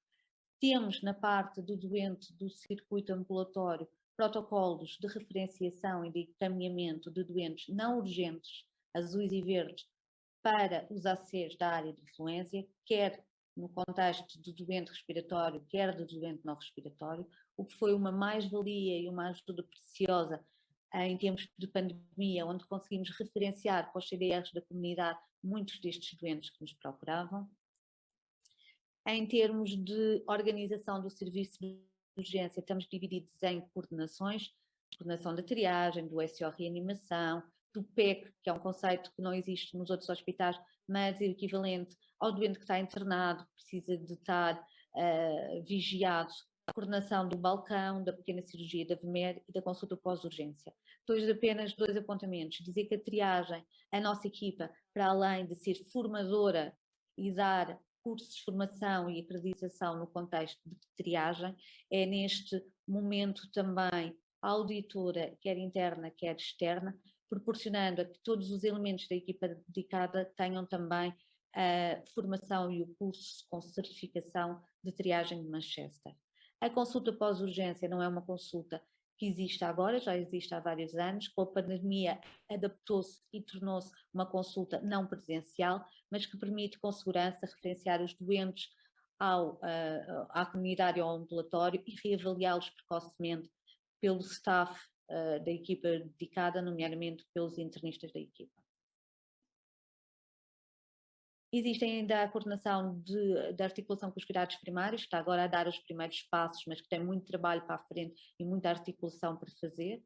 Temos na parte do doente do circuito ambulatório protocolos de referenciação e de encaminhamento de doentes não urgentes, azuis e verdes, para os ACs da área de influência, quer no contexto do doente respiratório, quer do doente não respiratório, o que foi uma mais-valia e uma ajuda preciosa em tempos de pandemia, onde conseguimos referenciar para os CDRs da comunidade muitos destes doentes que nos procuravam. Em termos de organização do serviço de urgência, estamos divididos em coordenações, coordenação da triagem, do SO reanimação, do PEC, que é um conceito que não existe nos outros hospitais, mas é equivalente ao doente que está internado, precisa de estar vigiado, a coordenação do balcão, da pequena cirurgia, da VMER e da consulta pós-urgência. Apenas 2 apontamentos. Dizer que a triagem, a nossa equipa, para além de ser formadora e dar cursos de formação e acreditação no contexto de triagem, é neste momento também auditora, quer interna, quer externa, proporcionando a que todos os elementos da equipa dedicada tenham também a formação e o curso com certificação de triagem de Manchester. A consulta pós-urgência não é uma consulta que existe agora, já existe há vários anos. Com a pandemia adaptou-se e tornou-se uma consulta não presencial, mas que permite com segurança referenciar os doentes à comunidade ou ao ambulatório e reavaliá-los precocemente pelo staff da equipa dedicada, nomeadamente pelos internistas da equipa. Existe ainda a coordenação de articulação com os cuidados primários, que está agora a dar os primeiros passos, mas que tem muito trabalho para a frente e muita articulação para fazer.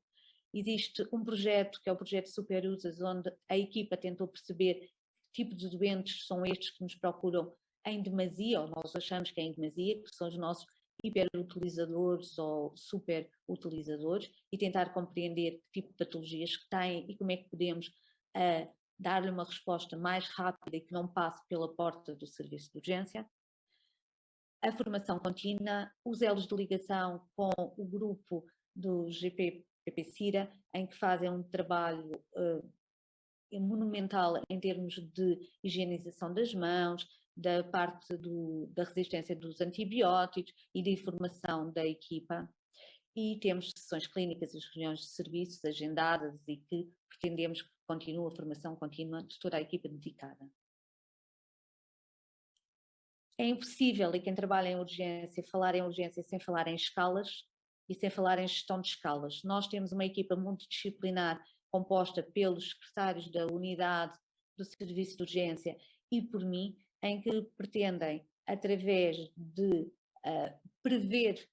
Existe um projeto, que é o projeto Super Users, onde a equipa tentou perceber que tipo de doentes são estes que nos procuram em demasia, ou nós achamos que é em demasia, que são os nossos hiperutilizadores ou superutilizadores, e tentar compreender que tipo de patologias que têm e como é que podemos dar-lhe uma resposta mais rápida e que não passe pela porta do serviço de urgência. A formação contínua, os elos de ligação com o grupo do GPPP PPCIRA, em que fazem um trabalho monumental em termos de higienização das mãos, da parte da resistência dos antibióticos e da informação da equipa. E temos sessões clínicas e reuniões de serviços agendadas e que pretendemos que continue a formação contínua de toda a equipa dedicada. É impossível, e quem trabalha em urgência, falar em urgência sem falar em escalas e sem falar em gestão de escalas. Nós temos uma equipa multidisciplinar composta pelos secretários da unidade do serviço de urgência e por mim, em que pretendem, através de prever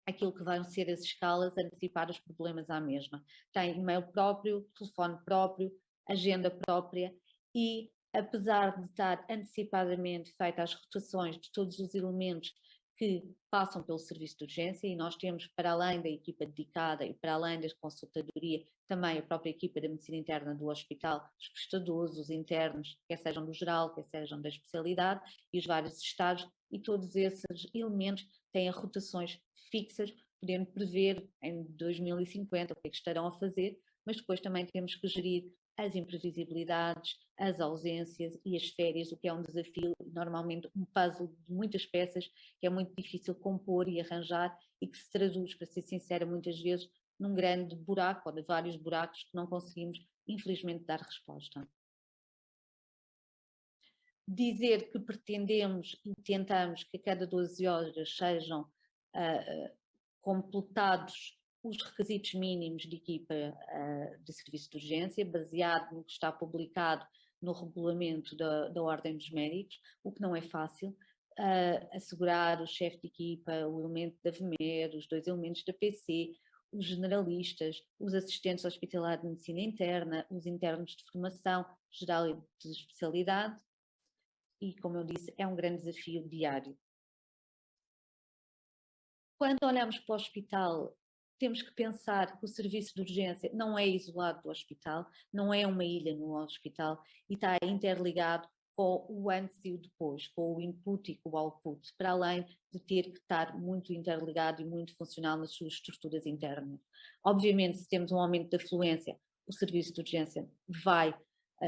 aquilo que vão ser as escalas, antecipar os problemas à mesma. Tem e-mail próprio, telefone próprio, agenda própria e, apesar de estar antecipadamente feitas as rotações de todos os elementos que passam pelo serviço de urgência, e nós temos, para além da equipa dedicada e para além da consultadoria, também a própria equipa da medicina interna do hospital, os prestadores, os internos, quer sejam do geral, quer sejam da especialidade, e os vários estados, e todos esses elementos têm rotações fixas, podendo prever em 2050 o que é que estarão a fazer, mas depois também temos que gerir as imprevisibilidades, as ausências e as férias, o que é um desafio, normalmente um puzzle de muitas peças, que é muito difícil compor e arranjar e que se traduz, para ser sincera, muitas vezes num grande buraco ou de vários buracos que não conseguimos, infelizmente, dar resposta. Dizer que pretendemos e tentamos que a cada 12 horas sejam completados os requisitos mínimos de equipa de serviço de urgência, baseado no que está publicado no regulamento da Ordem dos Médicos, o que não é fácil, assegurar o chefe de equipa, o elemento da VMER, os 2 elementos da PC, os generalistas, os assistentes hospitalares de medicina interna, os internos de formação geral e de especialidade, e como eu disse, é um grande desafio diário. Quando olhamos para o hospital, temos que pensar que o serviço de urgência não é isolado do hospital, não é uma ilha no hospital e está interligado com o antes e o depois, com o input e com o output, para além de ter que estar muito interligado e muito funcional nas suas estruturas internas. Obviamente, se temos um aumento da afluência, o serviço de urgência vai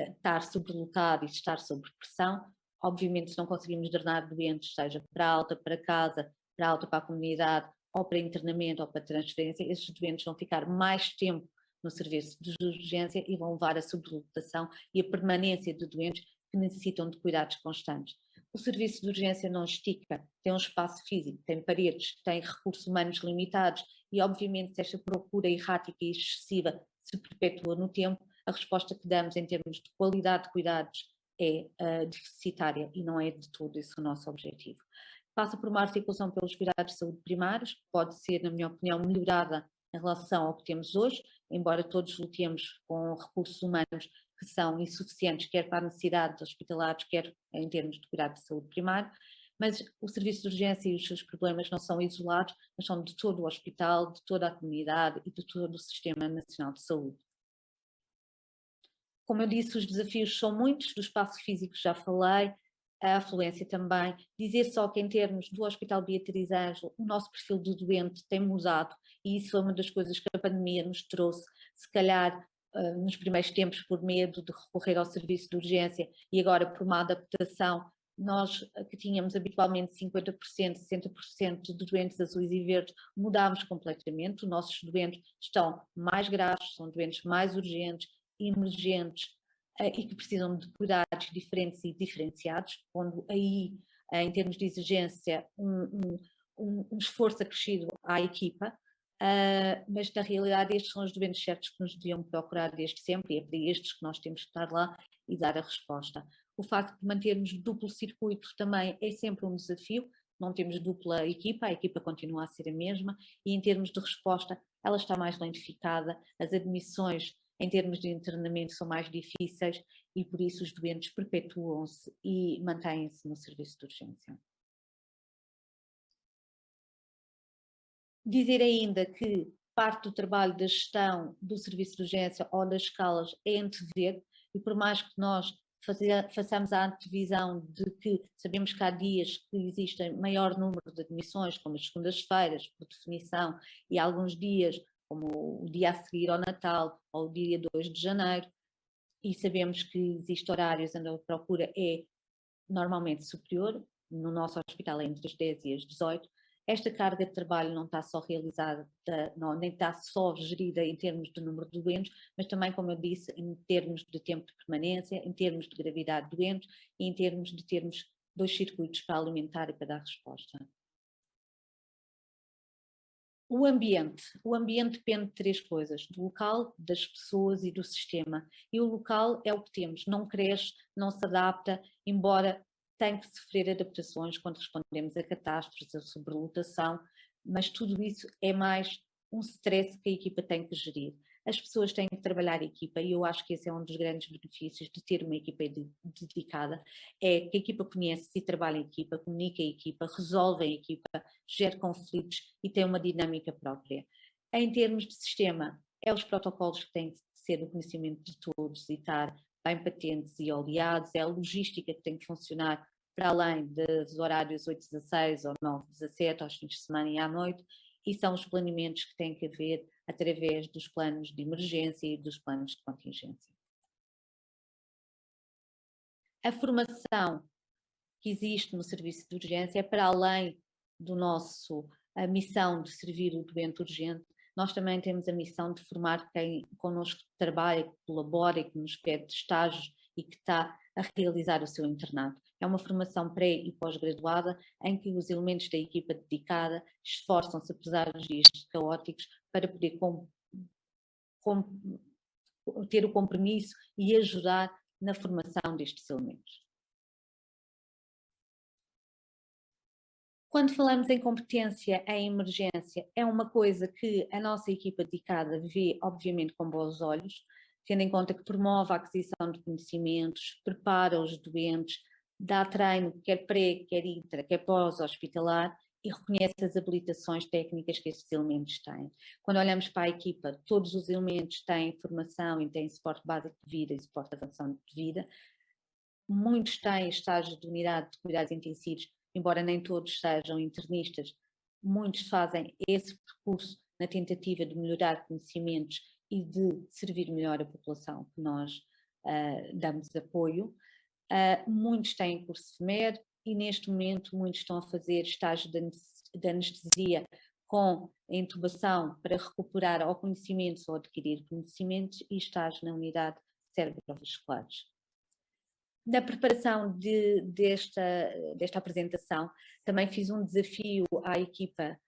estar sobrelotado e estar sob pressão. Obviamente, se não conseguimos drenar doentes, seja para alta, para casa, para alta, para a comunidade, ou para internamento ou para transferência, esses doentes vão ficar mais tempo no serviço de urgência e vão levar a sobrelotação e a permanência de doentes que necessitam de cuidados constantes. O serviço de urgência não estica, tem um espaço físico, tem paredes, tem recursos humanos limitados e, obviamente, se esta procura errática e excessiva se perpetua no tempo, a resposta que damos em termos de qualidade de cuidados é deficitária e não é de todo esse o nosso objetivo. Passa por uma articulação pelos cuidados de saúde primários, que pode ser, na minha opinião, melhorada em relação ao que temos hoje, embora todos lutemos com recursos humanos que são insuficientes, quer para a necessidade de hospitalares, quer em termos de cuidado de saúde primário, mas o serviço de urgência e os seus problemas não são isolados, mas são de todo o hospital, de toda a comunidade e de todo o Sistema Nacional de Saúde. Como eu disse, os desafios são muitos, do espaço físico já falei, a afluência também. Dizer só que em termos do Hospital Beatriz Ângelo, o nosso perfil de doente tem mudado e isso foi uma das coisas que a pandemia nos trouxe, se calhar nos primeiros tempos por medo de recorrer ao serviço de urgência e agora por uma adaptação, nós que tínhamos habitualmente 50%, 60% de doentes azuis e verdes, mudámos completamente, os nossos doentes estão mais graves, são doentes mais urgentes, emergentes, e que precisam de cuidados diferentes e diferenciados, pondo aí, em termos de exigência, um esforço acrescido à equipa, mas na realidade estes são os doentes certos que nos deviam procurar desde sempre e é para estes que nós temos que estar lá e dar a resposta. O facto de mantermos duplo circuito também é sempre um desafio, não temos dupla equipa, a equipa continua a ser a mesma e em termos de resposta ela está mais lentificada, as admissões em termos de internamento são mais difíceis e por isso os doentes perpetuam-se e mantêm-se no serviço de urgência. Dizer ainda que parte do trabalho da gestão do serviço de urgência ou das escalas é antever e por mais que nós façamos a antevisão de que sabemos que há dias que existem maior número de admissões, como as segundas-feiras, por definição, e alguns dias como o dia a seguir ao Natal ou o dia 2 de janeiro, e sabemos que existem horários onde a procura é normalmente superior, no nosso hospital é entre as 10 e as 18, esta carga de trabalho não está só realizada, nem está só gerida em termos de número de doentes, mas também, como eu disse, em termos de tempo de permanência, em termos de gravidade de doentes e em termos de termos 2 circuitos para alimentar e para dar resposta. O ambiente depende de 3 coisas, do local, das pessoas e do sistema. E o local é o que temos, não cresce, não se adapta, embora tenha que sofrer adaptações quando respondemos a catástrofes, a sobrelotação, mas tudo isso é mais um stress que a equipa tem que gerir. As pessoas têm que trabalhar em equipa e eu acho que esse é um dos grandes benefícios de ter uma equipa dedicada, é que a equipa conhece e trabalha em equipa, comunica em equipa, resolve em equipa, gera conflitos e tem uma dinâmica própria. Em termos de sistema, é os protocolos que têm que ser do conhecimento de todos e estar bem patentes e oleados, é a logística que tem que funcionar para além dos horários 8-16 ou 9-17, aos fins de semana e à noite, e são os planeamentos que têm que haver através dos planos de emergência e dos planos de contingência. A formação que existe no serviço de urgência é para além do a missão de servir o doente urgente, nós também temos a missão de formar quem connosco trabalha, que colabora e que nos pede estágios e que está a realizar o seu internato. É uma formação pré e pós-graduada em que os elementos da equipa dedicada esforçam-se, apesar dos dias caóticos, para poder ter o compromisso e ajudar na formação destes elementos. Quando falamos em competência em emergência, é uma coisa que a nossa equipa dedicada vê, obviamente, com bons olhos, tendo em conta que promove a aquisição de conhecimentos, prepara os doentes, dá treino, quer pré, quer intra, quer pós-hospitalar, e reconhece as habilitações técnicas que estes elementos têm. Quando olhamos para a equipa, todos os elementos têm formação e têm suporte básico de vida e suporte avançado de vida. Muitos têm estágios de unidade de cuidados intensivos, embora nem todos sejam internistas. Muitos fazem esse percurso na tentativa de melhorar conhecimentos e de servir melhor a população que nós damos apoio. Muitos têm curso FMER e neste momento muitos estão a fazer estágio de anestesia com a intubação para recuperar ou conhecimentos ou adquirir conhecimentos e estágio na unidade cerebrovasculares. Na preparação desta apresentação também fiz um desafio à equipa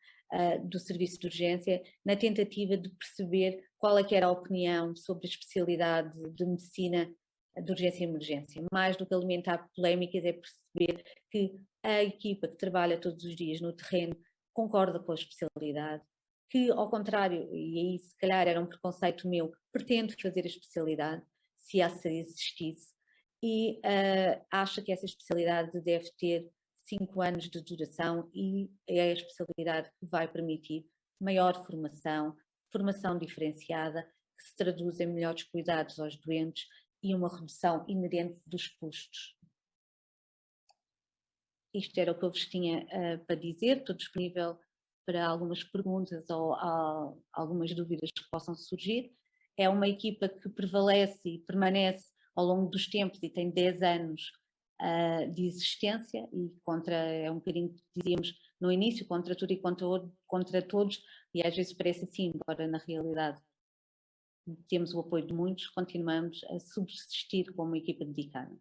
do serviço de urgência na tentativa de perceber qual é que era a opinião sobre a especialidade de medicina de urgência e emergência. Mais do que alimentar polémicas é perceber que a equipa que trabalha todos os dias no terreno concorda com a especialidade, que ao contrário, e aí se calhar era um preconceito meu, pretende fazer a especialidade, se essa existisse, e acha que essa especialidade deve ter 5 anos de duração e é a especialidade que vai permitir maior formação diferenciada, que se traduz em melhores cuidados aos doentes e uma redução inerente dos custos. Isto era o que eu vos tinha para dizer, estou disponível para algumas perguntas ou algumas dúvidas que possam surgir. É uma equipa que prevalece e permanece ao longo dos tempos e tem 10 anos de existência e é um bocadinho que dizíamos no início, contra tudo e contra todos, e às vezes parece assim, embora na realidade temos o apoio de muitos, continuamos a subsistir como uma equipa dedicada.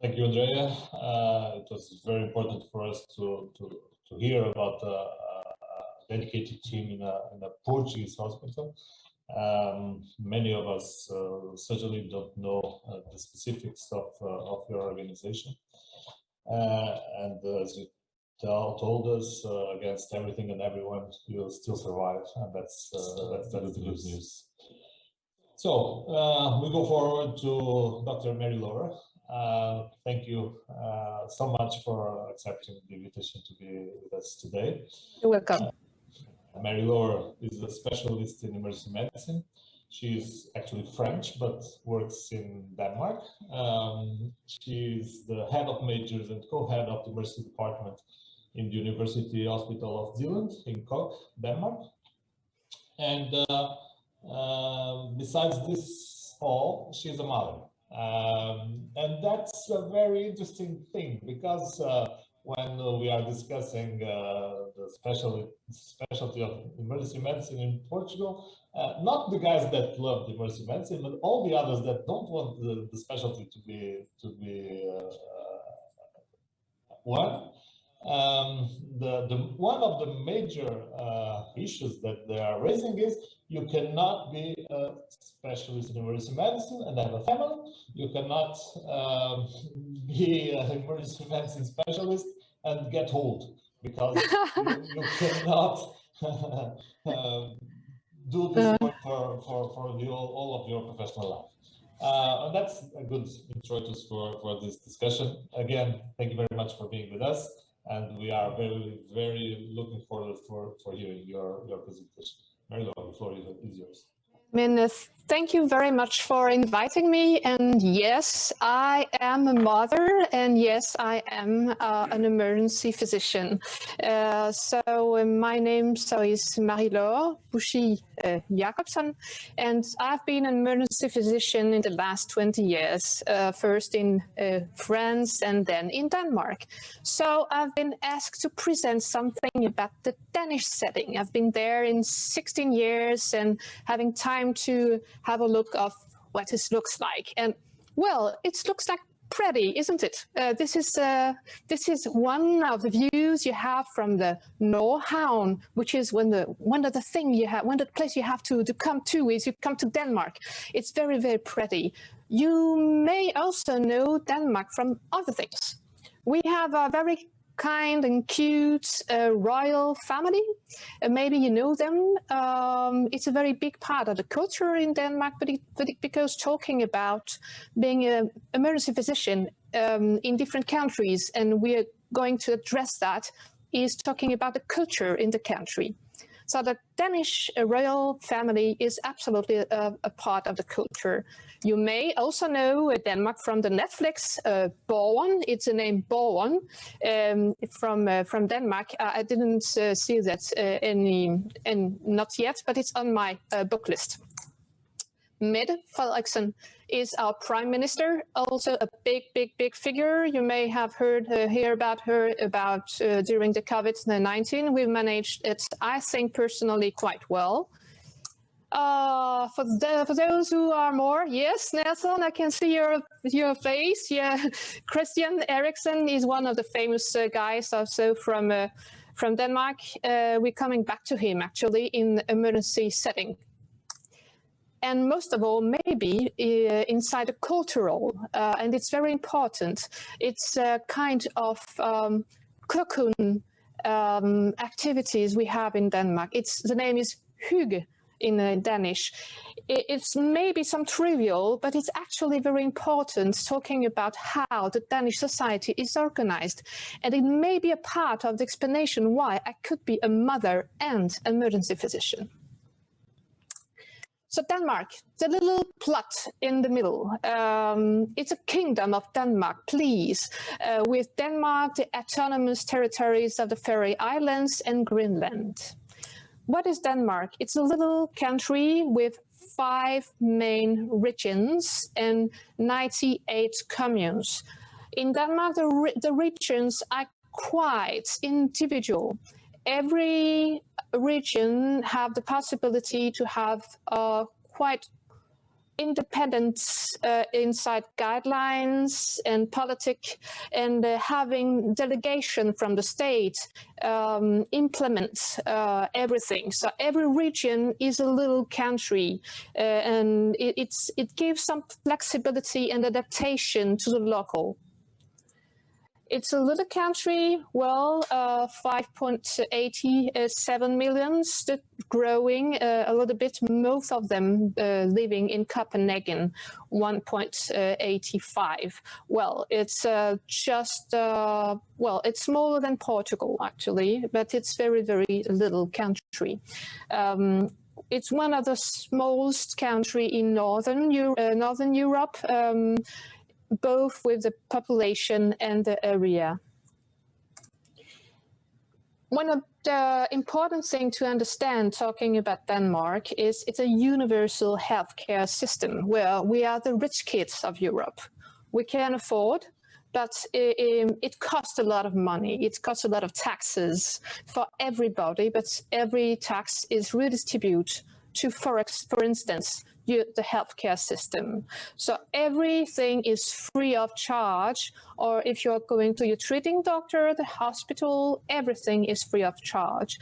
Thank you, Andrea. It was very important for us to hear about a dedicated team in a Portuguese hospital. Many of us certainly don't know the specifics of your organization, and as you told us, against everything and everyone, you'll still survive, and that's the good news. So we go forward to Dr. Mary Laura. Thank you so much for accepting the invitation to be with us today. You're welcome. Mary Laura is a specialist in emergency medicine. She's actually French, but works in Denmark. She's the head of majors and co-head of the emergency department in the University Hospital of Zealand in Cork, Denmark. And besides this all, she's a mother. And that's a very interesting thing, because when we are discussing the specialty of emergency medicine in Portugal, not the guys that love the emergency medicine, but all the others that don't want the specialty to be one. One of the major issues that they are raising is you cannot be a specialist in emergency medicine and have a family. You cannot be an emergency medicine specialist and get old, because you cannot do this work for all of your professional life. And that's a good introitus for this discussion. Again, thank you very much for being with us, and we are very, very looking forward for hearing your presentation. Mary-Laure, the floor is yours. Thank you very much for inviting me. And yes, I am a mother, and yes, I am an emergency physician. So my name is Marie-Laure Jacobson, and I've been an emergency physician in the last 20 years, first in France and then in Denmark. So I've been asked to present something about the Danish setting. I've been there in 16 years and having time to have a look of what this looks like. And well, it looks like pretty, isn't it? This is one of the views you have from the Nordhavn, which is one of the place you have to come to is you come to Denmark. It's very, very pretty. You may also know Denmark from other things. We have a very kind and cute royal family. Maybe you know them. It's a very big part of the culture in Denmark, because talking about being an emergency physician in different countries, and we're going to address that, is talking about the culture in the country. So the Danish royal family is absolutely a part of the culture. You may also know Denmark from the Netflix Borgen. It's a name Borgen from Denmark. I didn't see that not yet, but it's on my book list. Mette Frederiksen is our prime minister, also a big figure. You may have hear about her during the COVID-19. We've managed it, I think, personally quite well. For those who are more, yes, Nelson, I can see your face. Yeah, Christian Eriksen is one of the famous guys also from Denmark. We're coming back to him actually in emergency setting. And most of all, maybe inside a cultural, and it's very important. It's a kind of cocoon activities we have in Denmark. The name is hygge in Danish. It's maybe some trivial, but it's actually very important, talking about how the Danish society is organized. And it may be a part of the explanation why I could be a mother and emergency physician. So Denmark, the little plot in the middle, it's a kingdom of Denmark, please, with Denmark, the autonomous territories of the Faroe Islands and Greenland. What is Denmark? It's a little country with 5 main regions and 98 communes. In Denmark, the regions are quite individual. Every region have the possibility to have quite independent inside guidelines and politics, and having delegation from the state implement everything. So every region is a little country, and it gives some flexibility and adaptation to the local. It's a little country, well, 5.87 million, growing a little bit, most of them living in Copenhagen, 1.85. Well, it's it's smaller than Portugal, actually, but it's very, very little country. It's one of the smallest country in Northern Europe, both with the population and the area. One of the important things to understand talking about Denmark is it's a universal healthcare system where we are the rich kids of Europe. We can afford, but it costs a lot of money. It costs a lot of taxes for everybody, but every tax is redistributed to, for instance, the healthcare system. So everything is free of charge, or if you're going to your treating doctor, the hospital, everything is free of charge.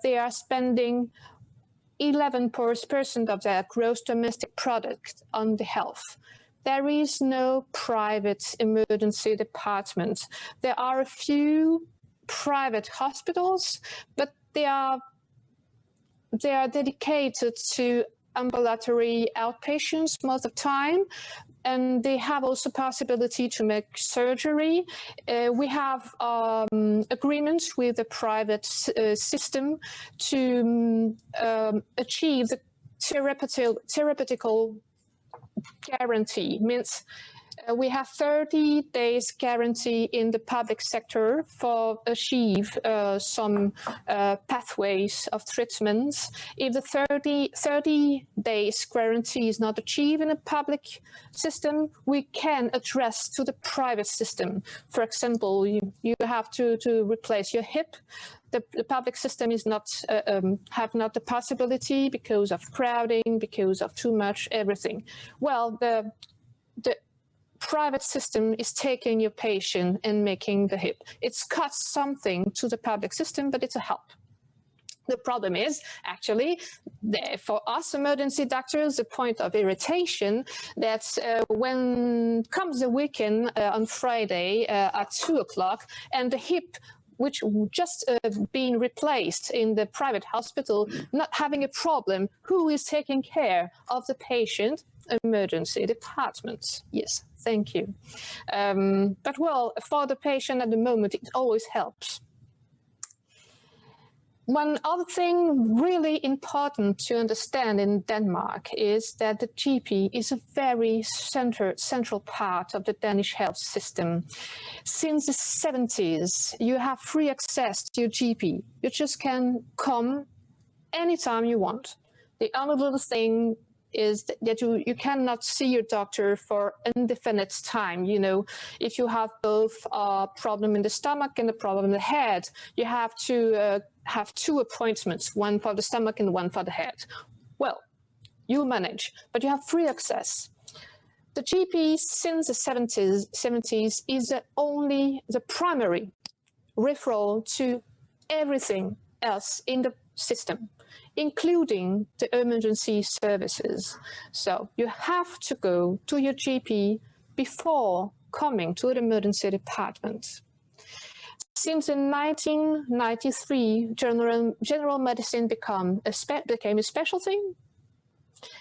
They are spending 11% of their gross domestic product on the health. There is no private emergency department. There are a few private hospitals, but they are dedicated to ambulatory outpatients most of the time, and they have also possibility to make surgery. We have agreements with the private system to achieve the therapeutical guarantee. Means we have 30 days guarantee in the public sector for achieve some pathways of treatments. If the 30 days guarantee is not achieved in a public system, we can address to the private system. For example, you have to replace your hip. The public system is not have not the possibility because of crowding, because of too much everything. Well, the private system is taking your patient and making the hip. It's cost something to the public system, but it's a help. The problem is actually for us emergency doctors, the point of irritation that when comes the weekend on Friday at 2 o'clock and the hip which just being replaced in the private hospital, not having a problem, who is taking care of the patient? Emergency departments. Yes, thank you. But well, for the patient at the moment, it always helps. One other thing really important to understand in Denmark is that the GP is a very central part of the Danish health system. Since the 70s, you have free access to your GP. You just can come anytime you want. The only little thing is that you cannot see your doctor for indefinite time. You know, if you have both a problem in the stomach and a problem in the head, you have to have 2 appointments, one for the stomach and one for the head. Well, you manage, but you have free access. The GP since the 70s is only the primary referral to everything else in the system, including the emergency services. So you have to go to your GP before coming to the emergency department. Since in 1993, general medicine became a specialty.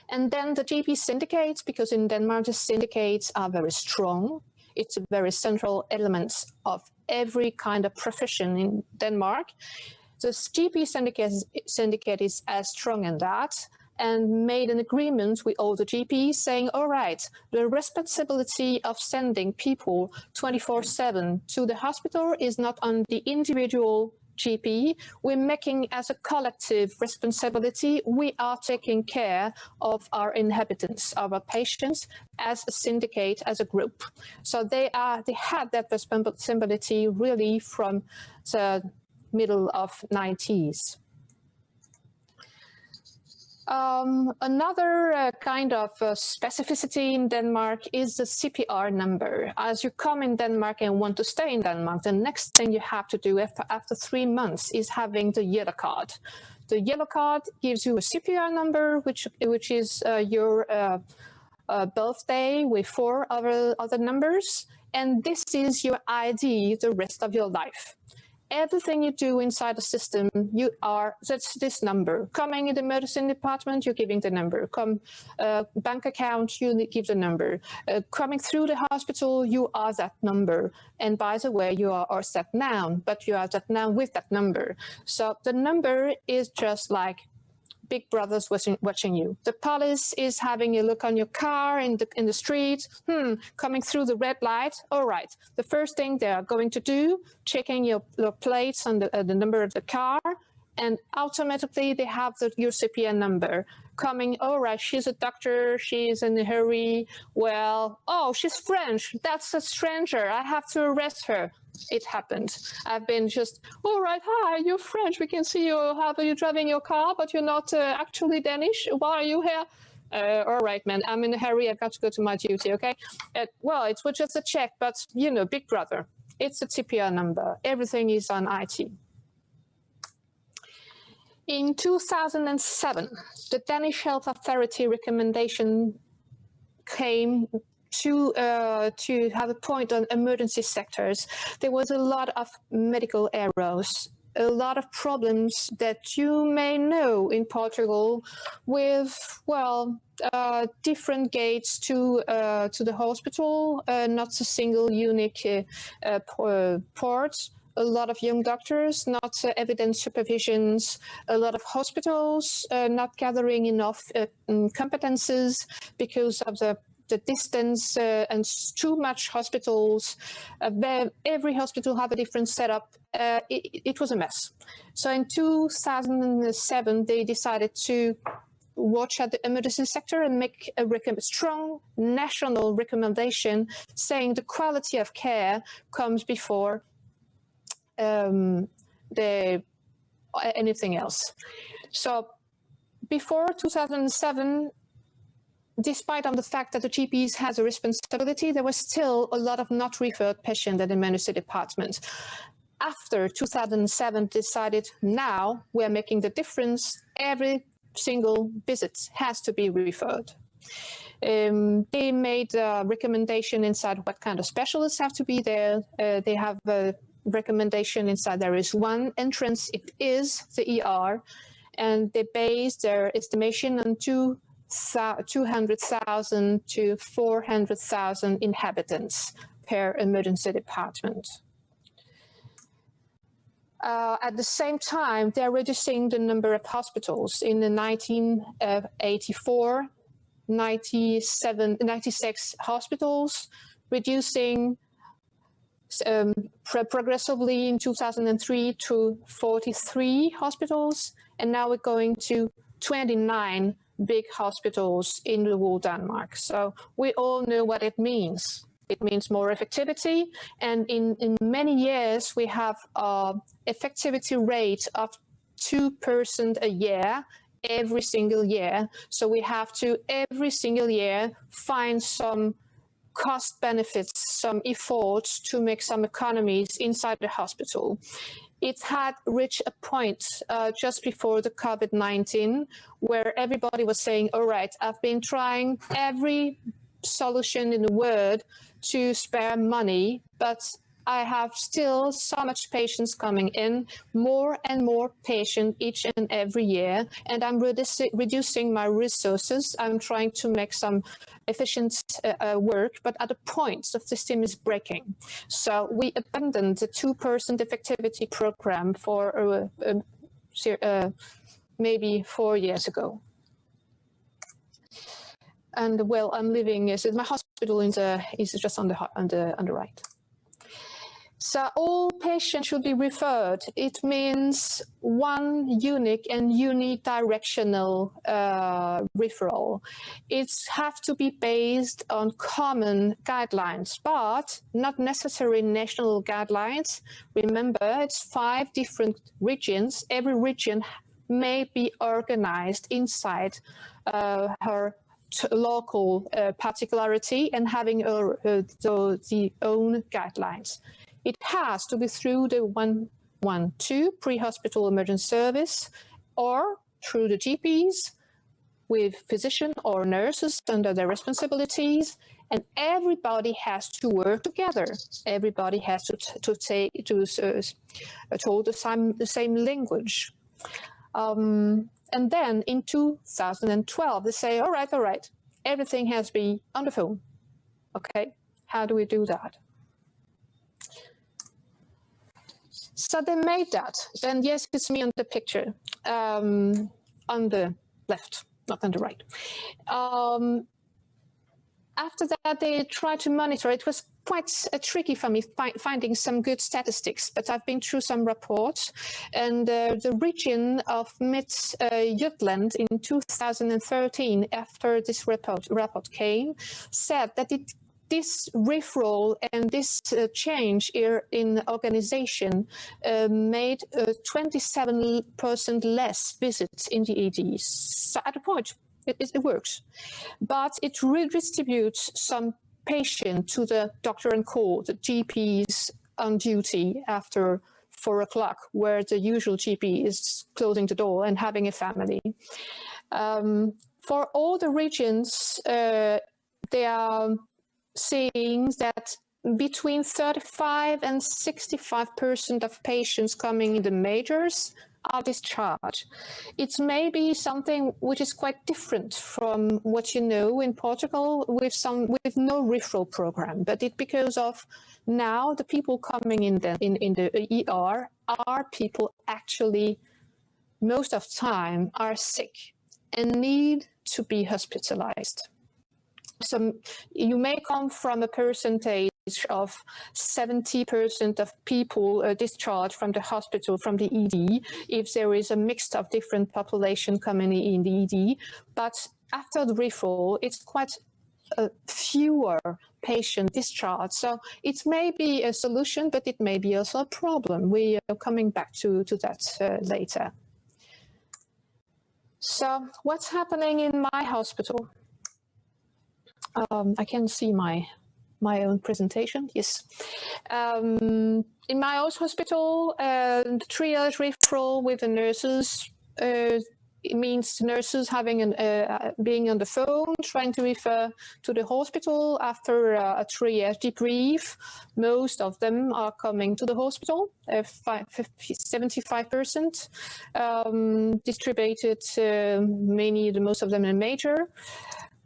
And then the GP syndicates, because in Denmark the syndicates are very strong. It's a very central element of every kind of profession in Denmark. The GP syndicate is as strong in that, and made an agreement with all the GPs saying, all right, the responsibility of sending people 24/7 to the hospital is not on the individual GP. We're making as a collective responsibility. We are taking care of our inhabitants, of our patients, as a syndicate, as a group. So they had that responsibility really from the middle of 90s. Another kind of specificity in Denmark is the CPR number. As you come in Denmark and want to stay in Denmark, the next thing you have to do after 3 months is having the yellow card. The yellow card gives you a CPR number, which is your birthday with 4 other numbers, and this is your ID the rest of your life. Everything you do inside the system, that's this number. Coming in the medicine department, you're giving the number. Bank account, you give the number. Coming through the hospital, you are that number. And by the way, you are that noun, but you are that noun with that number. So the number is just like Big Brother's watching you. The police is having a look on your car in the street, coming through the red light. All right, the first thing they are going to do, checking your plates and the number of the car, and automatically they have your CPN number coming. All right, she's a doctor, she's in a hurry. Well, oh, she's French, that's a stranger, I have to arrest her. It happened. I've been just, all right, hi, you're French, we can see you, how are you driving your car, but you're not actually Danish, why are you here? All right, man, I'm in a hurry, I've got to go to my duty, okay? Well, it was just a check, but you know, Big Brother, it's a TPR number, everything is on IT. In 2007, the Danish Health Authority recommendation came to have a point on emergency sectors. There was a lot of medical errors, a lot of problems that you may know in Portugal with, well, different gates to the hospital, not a single unique port. A lot of young doctors, not evidence supervisions, a lot of hospitals not gathering enough competences because of the distance and too much hospitals. Every hospital have a different setup. It was a mess. So in 2007, they decided to watch at the emergency sector and make a strong national recommendation saying the quality of care comes before anything else. So before 2007, despite on the fact that the GPs has a responsibility, there was still a lot of not referred patients at the emergency department. After 2007, decided now we're making the difference. Every single visit has to be referred. They made a recommendation inside what kind of specialists have to be there. They have a recommendation inside there is one entrance, it is the ER, and they base their estimation on 200,000 to 400,000 inhabitants per emergency department. At the same time, they're reducing the number of hospitals. In the 1984, 96 hospitals, reducing progressively in 2003 to 43 hospitals, and now we're going to 29 big hospitals in the whole Denmark. So we all know what it means. It means more effectivity, and in many years we have an effectivity rate of 2% a year, every single year. So we have to every single year find some cost benefits, some efforts to make some economies inside the hospital. It had reached a point just before the COVID-19 where everybody was saying, all right, I've been trying every solution in the world to spare money, but I have still so much patients coming in, more and more patients each and every year, and I'm reducing my resources. I'm trying to make some efficient work, but at a point the system is breaking. So we abandoned the 2% effectivity program for maybe 4 years ago. And well, I'm living, my hospital is just on the right. So all patients should be referred. It means one unique and unidirectional referral. It has to be based on common guidelines, but not necessarily national guidelines. Remember, it's 5 different regions. Every region may be organized inside her local particularity and having the own guidelines. It has to be through the 112 pre-hospital emergency service or through the GPs with physicians or nurses under their responsibilities, and everybody has to work together. Everybody has to talk the same language. And then in 2012, they say, all right, everything has to be on the phone. Okay, how do we do that? So they made that. Then yes, it's me on the picture, on the left, not on the right. After that, they tried to monitor. It was quite tricky for me finding some good statistics, but I've been through some reports, and the region of Mid-Jutland in 2013, after this report came, said that this referral and this change in organization made 27% less visits in the EDs. So at a point, it works, but it redistributes some patient to the doctor on call, the GPs on duty after 4 o'clock, where the usual GP is closing the door and having a family. For all the regions, they are seeing that between 35 and 65% of patients coming in the majors are discharged. It's maybe something which is quite different from what you know in Portugal with no referral program, but it's because of now the people coming in the ER are people actually most of the time are sick and need to be hospitalized. So you may come from a percentage of 70% of people discharged from the hospital, from the ED, if there is a mix of different population coming in the ED. But after the referral, it's quite fewer patient discharged. So it may be a solution, but it may be also a problem. We are coming back to that later. So what's happening in my hospital? I can see my own presentation, yes. In my own hospital, the triage referral with the nurses, it means nurses having being on the phone, trying to refer to the hospital after a triage debrief. Most of them are coming to the hospital, 75%, distributed, most of them in major.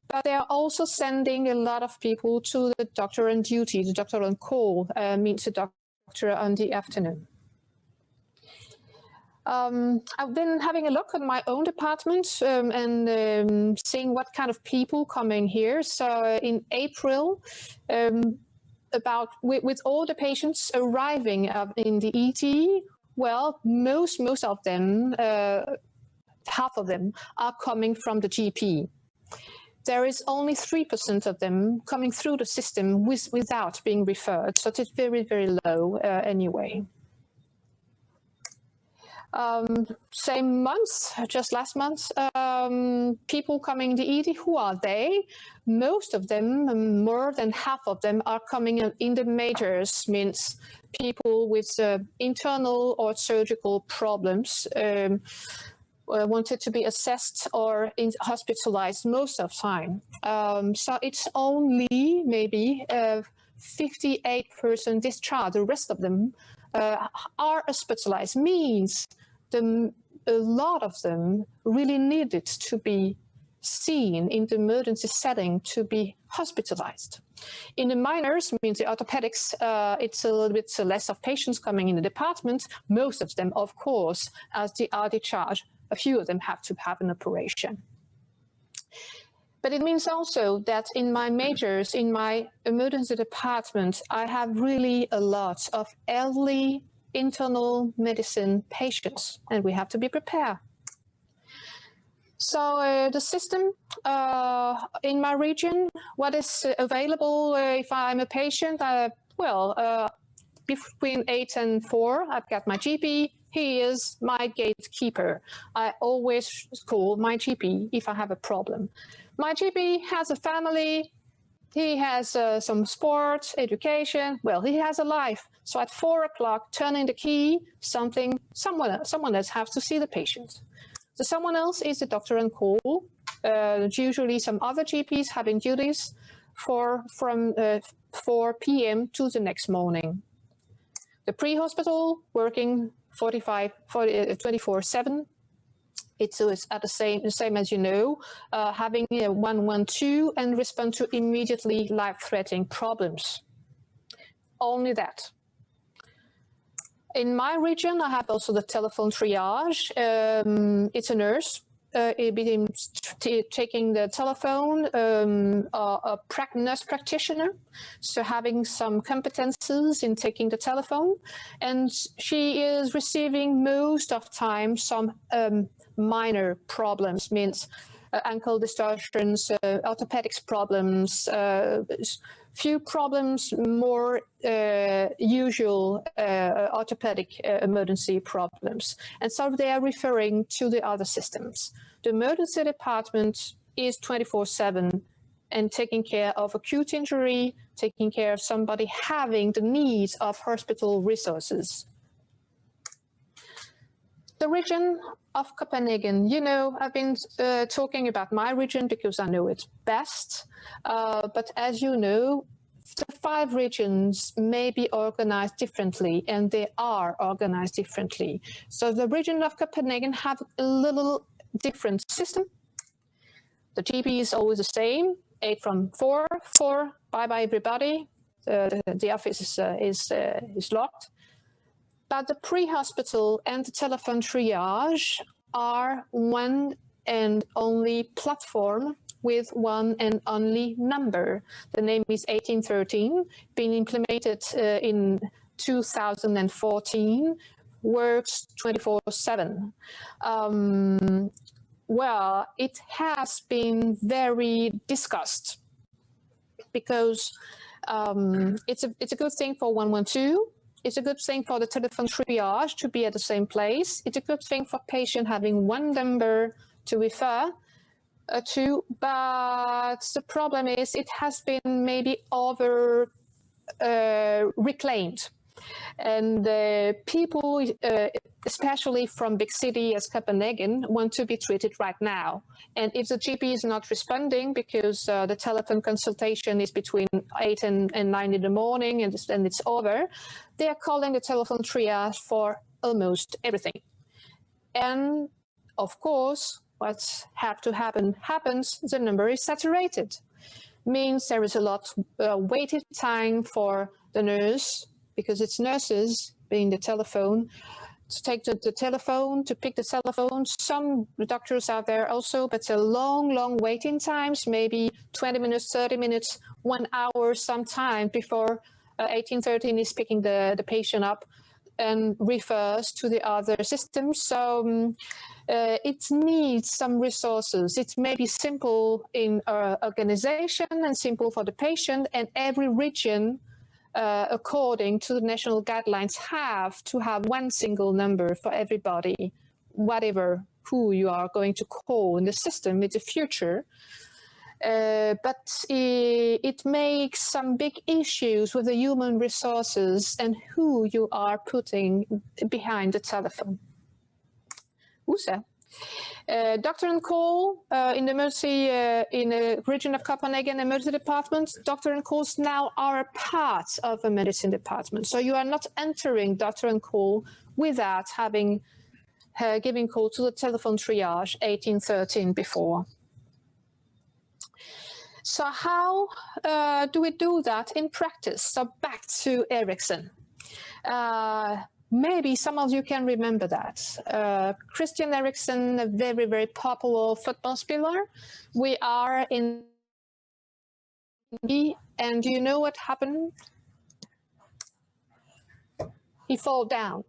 But they are also sending a lot of people to the doctor on duty, the doctor on call, means the doctor on the afternoon. I've been having a look at my own department and seeing what kind of people coming here. So in April, with all the patients arriving in the ED, well, most of them, half of them, are coming from the GP. There is only 3% of them coming through the system without being referred, so it's very, very low anyway. Same month, just last month, people coming in the ED, who are they? Most of them, more than half of them, are coming in the majors, means people with internal or surgical problems, wanted to be assessed or hospitalized most of the time. So it's only maybe 58% discharged. The rest of them are hospitalized, means a lot of them really needed to be seen in the emergency setting to be hospitalized. In the minors, means the orthopedics, it's a little bit less of patients coming in the department. Most of them, of course, as they are discharged, a few of them have to have an operation. But it means also that in my majors, in my emergency department, I have really a lot of elderly internal medicine patients, and we have to be prepared. So the system in my region, what is available if I'm a patient? Between 8 and 4, I've got my GP. He is my gatekeeper. I always call my GP if I have a problem. My GP has a family. He has some sports, education. Well, he has a life. So at 4 o'clock, turning the key, someone else has to see the patient. So someone else is the doctor on call. Usually some other GPs having duties from 4 p.m. to the next morning. The pre-hospital working 24/7. It's at the same as you know, having a 112 and respond to immediately life-threatening problems. Only that. In my region, I have also the telephone triage. It's a nurse taking the telephone, a nurse practitioner, so having some competences in taking the telephone, and she is receiving most of time some minor problems, means ankle distortions, orthopedics problems, few problems, more usual orthopedic emergency problems. And so they are referring to the other systems. The emergency department is 24/7 and taking care of acute injury, taking care of somebody having the needs of hospital resources. The region of Copenhagen, you know, I've been talking about my region because I know it best. But as you know, the 5 regions may be organized differently, and they are organized differently. So the region of Copenhagen have a little different system. The GP is always the same, 8 from 4, bye-bye everybody. The office is locked. But the pre-hospital and the telephone triage are one and only platform with one and only number. The name is 1813, being implemented in 2014, works 24/7. Well, it has been very discussed because it's a good thing for 112. It's a good thing for the telephone triage to be at the same place. It's a good thing for patient having one number to refer to, but the problem is it has been maybe over reclaimed. And people, especially from big city as Copenhagen, want to be treated right now. And if the GP is not responding because the telephone consultation is between 8 and 9 in the morning and then it's over, they are calling the telephone triage for almost everything. And of course, what have to happen happens, the number is saturated. Means there is a lot waiting time for the nurse, because it's nurses being the telephone, to take the telephone, to pick the telephone. Some doctors are there also, but it's a long waiting times, maybe 20 minutes, 30 minutes, 1 hour sometime before 1813 is picking the patient up and refers to the other systems. So it needs some resources. It may be simple in organization and simple for the patient, and every region according to the national guidelines, have to have one single number for everybody, whatever, who you are going to call in the system in the future. But it makes some big issues with the human resources and who you are putting behind the telephone. USA. Doctor on call in the emergency in the region of Copenhagen emergency department. Doctor on calls now are a part of a medicine department. So you are not entering doctor on call without having giving call to the telephone triage 1813 before. So how do we do that in practice? So back to Ericsson. Maybe some of you can remember that. Christian Eriksen, a very, very popular football spieler. We are in and do you know what happened? He fell down.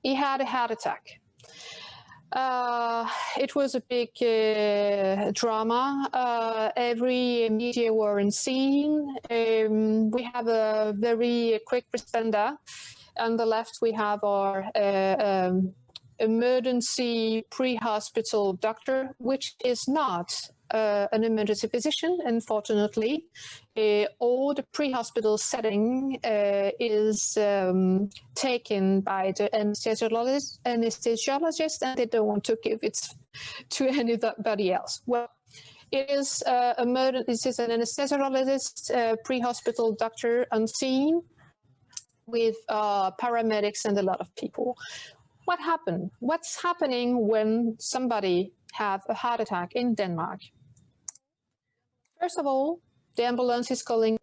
He had a heart attack. It was a big drama. Every media were in scene. We have a very quick responder. On the left, we have our emergency pre-hospital doctor, which is not an emergency physician, unfortunately. All the pre-hospital setting is taken by the anesthesiologist, and they don't want to give it to anybody else. Well, it is this is an anesthesiologist, pre-hospital doctor on scene, with paramedics and a lot of people. What happened? What's happening when somebody have a heart attack in Denmark? First of all, the ambulance is calling.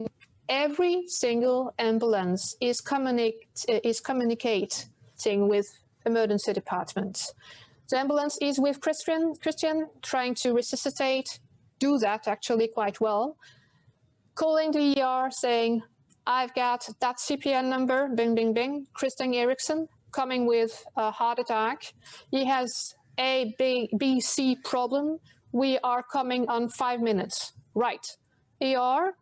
Every single ambulance is communicating with emergency department. The ambulance is with Christian trying to resuscitate, do that actually quite well. Calling the ER saying, I've got that CPN number, bing, bing, bing, Christian Eriksson, coming with a heart attack. He has A, B, C problem. We are coming on 5 minutes. Right. ER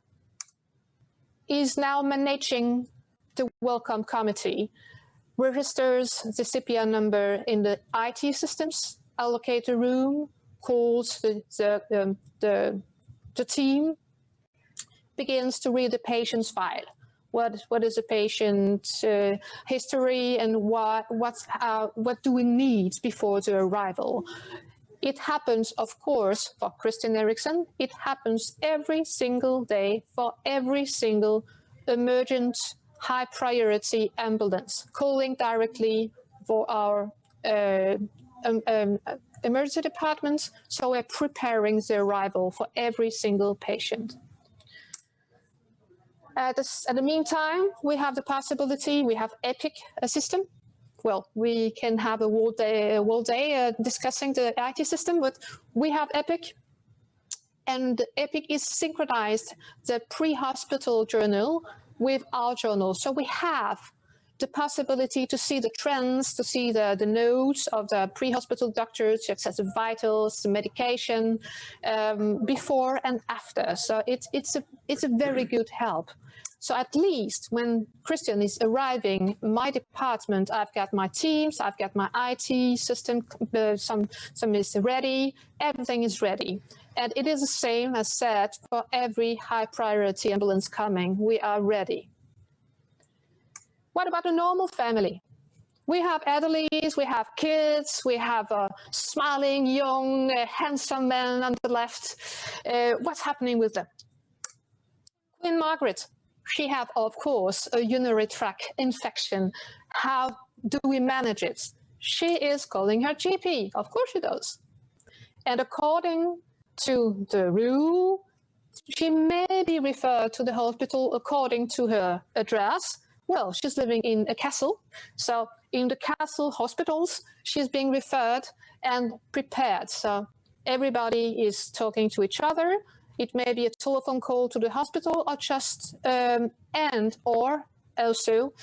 is now managing the welcome committee, registers the CPN number in the IT systems, allocate a room, calls the team, begins to read the patient's file. What is the patient's history, and what do we need before the arrival? It happens, of course, for Christian Eriksson. It happens every single day for every single emergent high priority ambulance, calling directly for our emergency departments. So we're preparing the arrival for every single patient. At the meantime, we have the possibility, we have EPIC system. Well, we can have a whole day discussing the IT system, but we have EPIC, and EPIC is synchronized the pre-hospital journal with our journal. So we have the possibility to see the trends, to see the notes of the pre-hospital doctors, to access the vitals, the medication, before and after. So it's a very good help. So at least when Christian is arriving, my department, I've got my teams, I've got my IT system, some is ready, everything is ready. And it is the same as said for every high priority ambulance coming, we are ready. What about a normal family? We have elderlies, we have kids, we have a smiling, young, handsome man on the left. What's happening with them? Queen Margaret, she had, of course, a urinary tract infection. How do we manage it? She is calling her GP. Of course she does. And according to the rule, she may be referred to the hospital according to her address. Well, she's living in a castle. So in the castle hospitals, she's being referred and prepared. So everybody is talking to each other. It may be a telephone call to the hospital, or just or also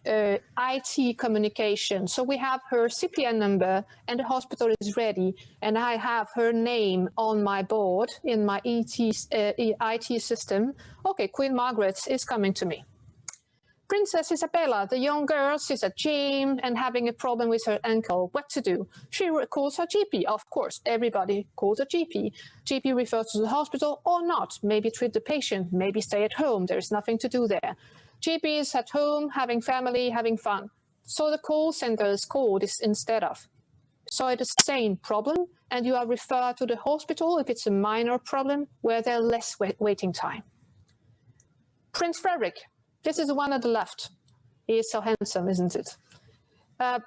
IT communication. So we have her CPN number, and the hospital is ready, and I have her name on my board in my IT system. Okay, Queen Margaret is coming to me. Princess Isabella, the young girl, she's at gym and having a problem with her ankle. What to do? She calls her GP. Of course, everybody calls a GP. GP refers to the hospital or not. Maybe treat the patient, maybe stay at home. There's nothing to do there. GP is at home, having family, having fun. So the call center is called instead of. So it is the same problem, and you are referred to the hospital if it's a minor problem where there's less waiting time. Prince Frederick. This is the one at the left. He is so handsome, isn't it?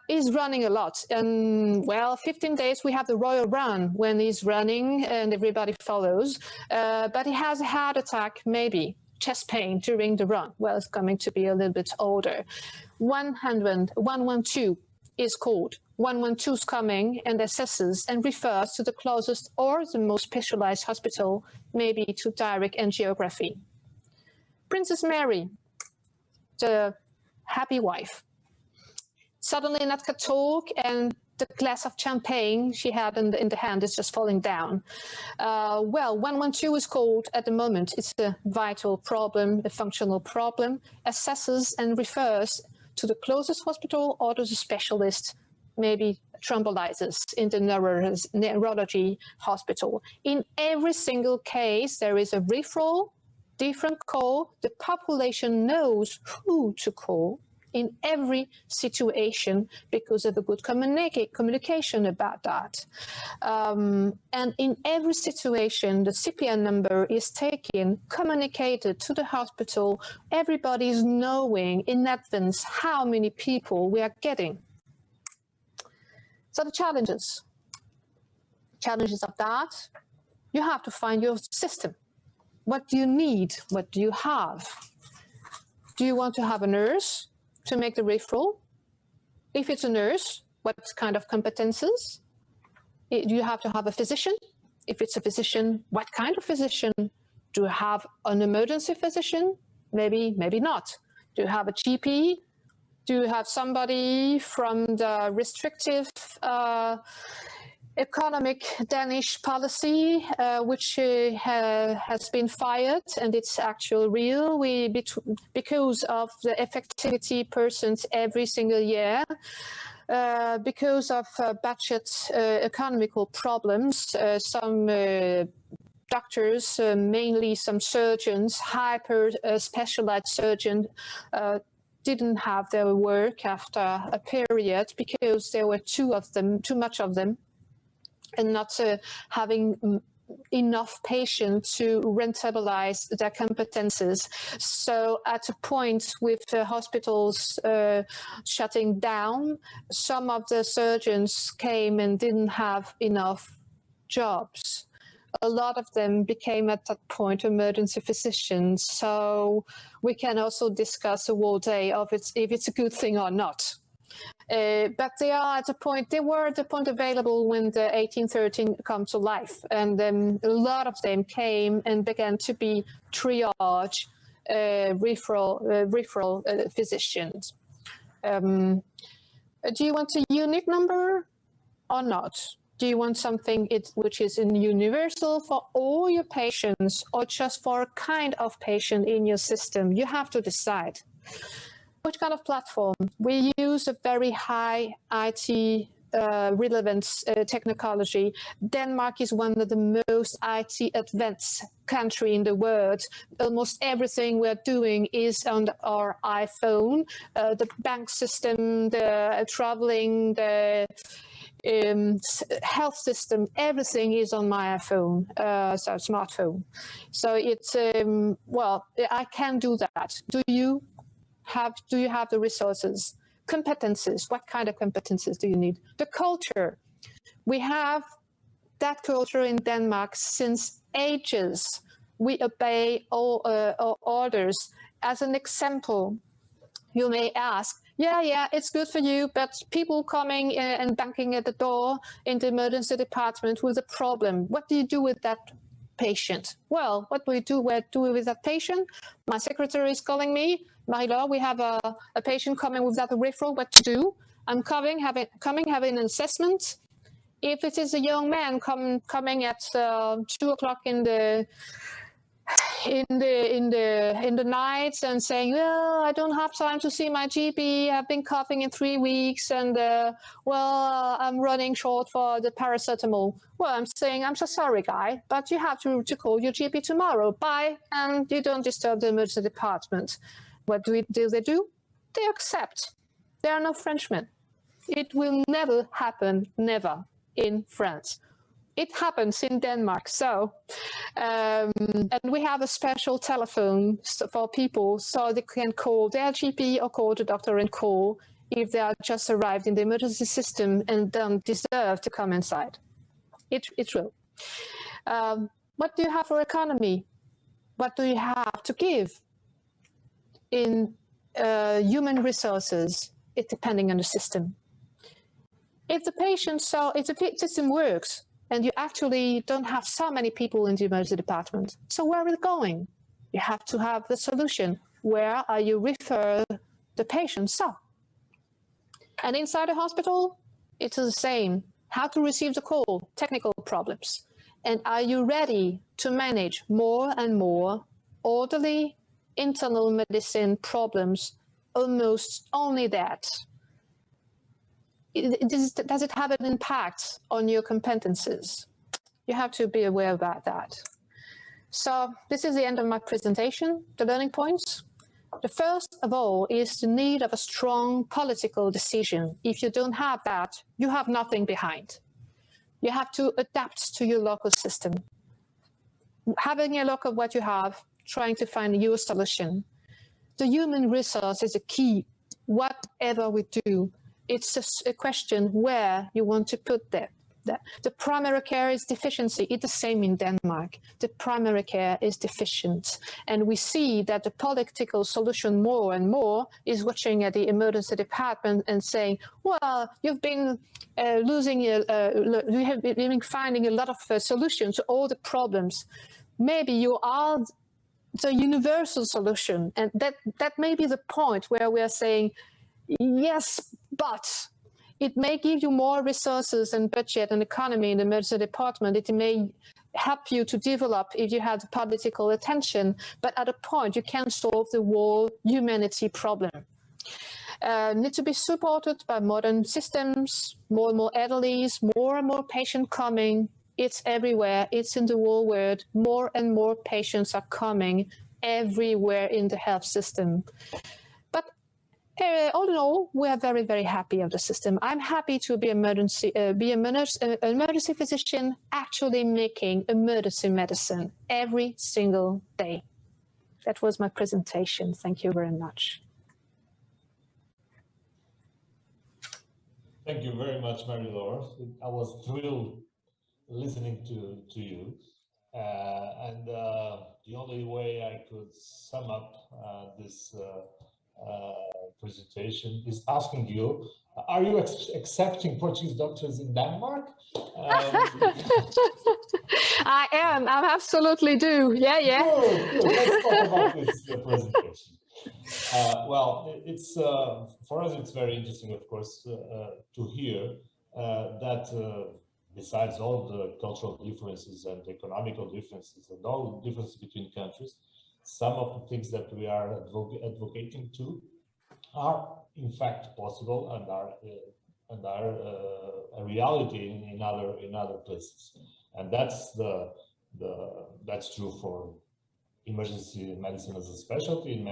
He's running a lot. And, well, 15 days we have the royal run when he's running and everybody follows. But he has a heart attack, maybe, chest pain during the run. Well, it's coming to be a little bit older. 112 is called. 112 is coming and assesses and refers to the closest or the most specialized hospital, maybe to direct angiography. Princess Mary, the happy wife, suddenly not can talk, and the glass of champagne she had in the hand is just falling down. Well, 112 is called at the moment. It's a vital problem, a functional problem, assesses and refers to the closest hospital or to the specialist, maybe thrombolysis in the neurology hospital. In every single case, there is a referral, different call. The population knows who to call in every situation because of a good communication about that. And in every situation, the CPN number is taken, communicated to the hospital. Everybody is knowing in advance how many people we are getting. So the challenges of that, you have to find your system. What do you need? What do you have? Do you want to have a nurse to make the referral? If it's a nurse, what kind of competences? Do you have to have a physician? If it's a physician, what kind of physician? Do you have an emergency physician? Maybe, maybe not. Do you have a GP? Do you have somebody from the restrictive economic Danish policy, which has been fired, and it's actually real? Because of the effectivity percent every single year, because of budget economical problems, some doctors, mainly some surgeons, hyper specialized surgeons, didn't have their work after a period because there were too much of them, and not having enough patients to rentabilize their competences. So at a point with hospitals shutting down, some of the surgeons came and didn't have enough jobs. A lot of them became at that point emergency physicians. So we can also discuss a whole day of if it's a good thing or not. But they were at the point available when the 1813 come to life, and a lot of them came and began to be triage referral physicians. Do you want a unique number or not? Do you want something which is universal for all your patients, or just for a kind of patient in your system? You have to decide. Which kind of platform? We use a very high IT relevant technology. Denmark is one of the most IT advanced country in the world. Almost everything we're doing is on our iPhone. The bank system, the traveling, the health system, everything is on my iPhone, so smartphone. So it's, well, I can do that. Do you have the resources? Competences, what kind of competences do you need? The culture. We have that culture in Denmark since ages. We obey all orders. As an example, you may ask, yeah, it's good for you, but people coming and banging at the door in the emergency department with a problem, what do you do with that patient? Well, what do we do with that patient? My secretary is calling me, Marie-Laure, we have a patient coming with that referral, what to do? I'm coming, having an assessment. If it is a young man coming at 2 o'clock in the night and saying, well, I don't have time to see my GP. I've been coughing in 3 weeks, and I'm running short for the paracetamol. Well, I'm saying, I'm so sorry, guy, but you have to call your GP tomorrow. Bye, and you don't disturb the emergency department. What do they do? They accept. They are no Frenchmen. It will never happen, never, in France. It happens in Denmark. So, and we have a special telephone for people so they can call their GP or call the doctor and call if they are just arrived in the emergency system and don't deserve to come inside. It's real. What do you have for economy? What do you have to give in human resources? It's depending on the system. If the system works, and you actually don't have so many people in the emergency department, so where are we going? You have to have the solution. Where are you refer the patient? So, and inside a hospital, it's the same. How to receive the call, technical problems. And are you ready to manage more and more orderly internal medicine problems? Almost only that. Does it have an impact on your competences? You have to be aware about that. So this is the end of my presentation, the learning points. The first of all is the need of a strong political decision. If you don't have that, you have nothing behind. You have to adapt to your local system. Having a look at what you have, trying to find your solution. The human resource is a key. Whatever we do, it's just a question where you want to put that. The primary care is deficiency. It's the same in Denmark. The primary care is deficient. And we see that the political solution more and more is watching at the emergency department and saying, well, you've been you have been finding a lot of solutions to all the problems. Maybe you are the universal solution. And that may be the point where we are saying, yes, but it may give you more resources and budget and economy in the emergency department. It may help you to develop if you have the political attention, but at a point you can't solve the whole humanity problem. Need to be supported by modern systems, more and more elderlies, more and more patients coming. It's everywhere. It's in the whole world. More and more patients are coming everywhere in the health system. But all in all, we are very, very happy of the system. I'm happy to be emergency physician, actually making emergency medicine every single day. That was my presentation. Thank you very much. Thank you very much, Marie-Laure. I was thrilled listening to you. And the only way I could sum up this presentation is asking you, are you accepting Portuguese doctors in Denmark? I am. I absolutely do. Yeah, yeah. Good. Let's talk about this presentation. Well, it's for us, it's very interesting, of course, to hear that besides all the cultural differences and economical differences and all the differences between countries, some of the things that we are advocating to are in fact possible and are a reality in other places, and that's true for emergency medicine as a specialty in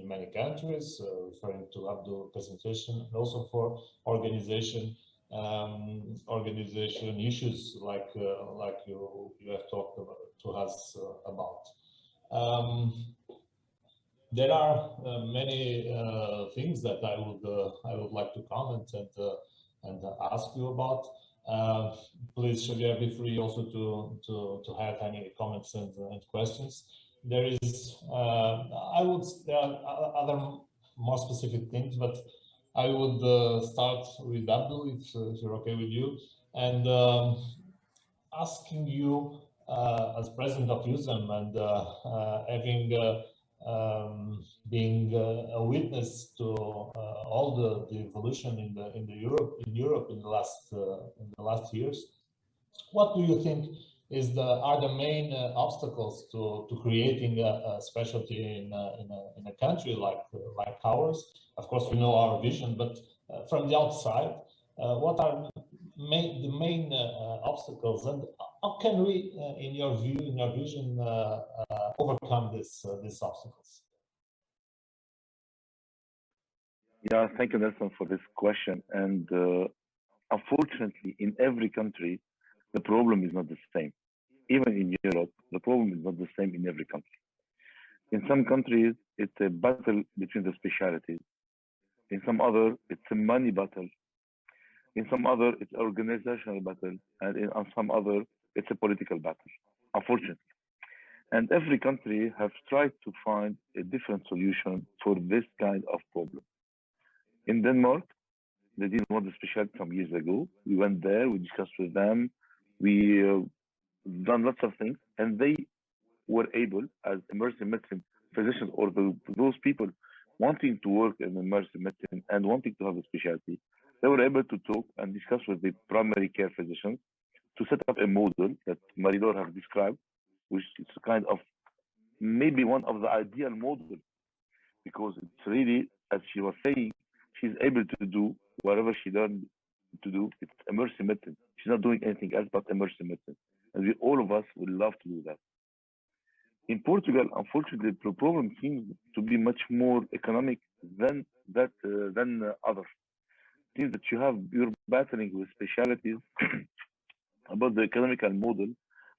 many countries, referring to Abdul's presentation, and also for organization issues like you have talked to us about. There are many things that I would like to comment and ask you about. Please, Xavier, be free also to have any comments and questions. There are other more specific things, but I would start with Abdul, if you're okay with you, and asking you as president of USAM and having being a witness to all the evolution in Europe in the last years, what do you think are the main obstacles to creating a specialty in a country like ours? Of course, we know our vision, but from the outside, what are the main obstacles, and how can we, in your view, in your vision, overcome these obstacles? Yeah, thank you, Nelson, for this question. And unfortunately, in every country, the problem is not the same. Even in Europe, the problem is not the same in every country. In some countries, it's a battle between the specialties. In some other, it's a money battle. In some other, it's an organizational battle. And in some other, it's a political battle, unfortunately. And every country has tried to find a different solution for this kind of problem. In Denmark, they didn't want the specialty some years ago. We went there, we discussed with them, we done lots of things, and they were able, as emergency medicine physicians or those people wanting to work in emergency medicine and wanting to have a specialty, they were able to talk and discuss with the primary care physicians to set up a model that Marie-Laure has described, which is kind of maybe one of the ideal models, because it's really, as she was saying, she's able to do whatever she learned to do. It's emergency medicine. She's not doing anything else but emergency medicine. And all of us would love to do that. In Portugal, unfortunately, the problem seems to be much more economic than others. It seems that you're battling with specialties about the economical model,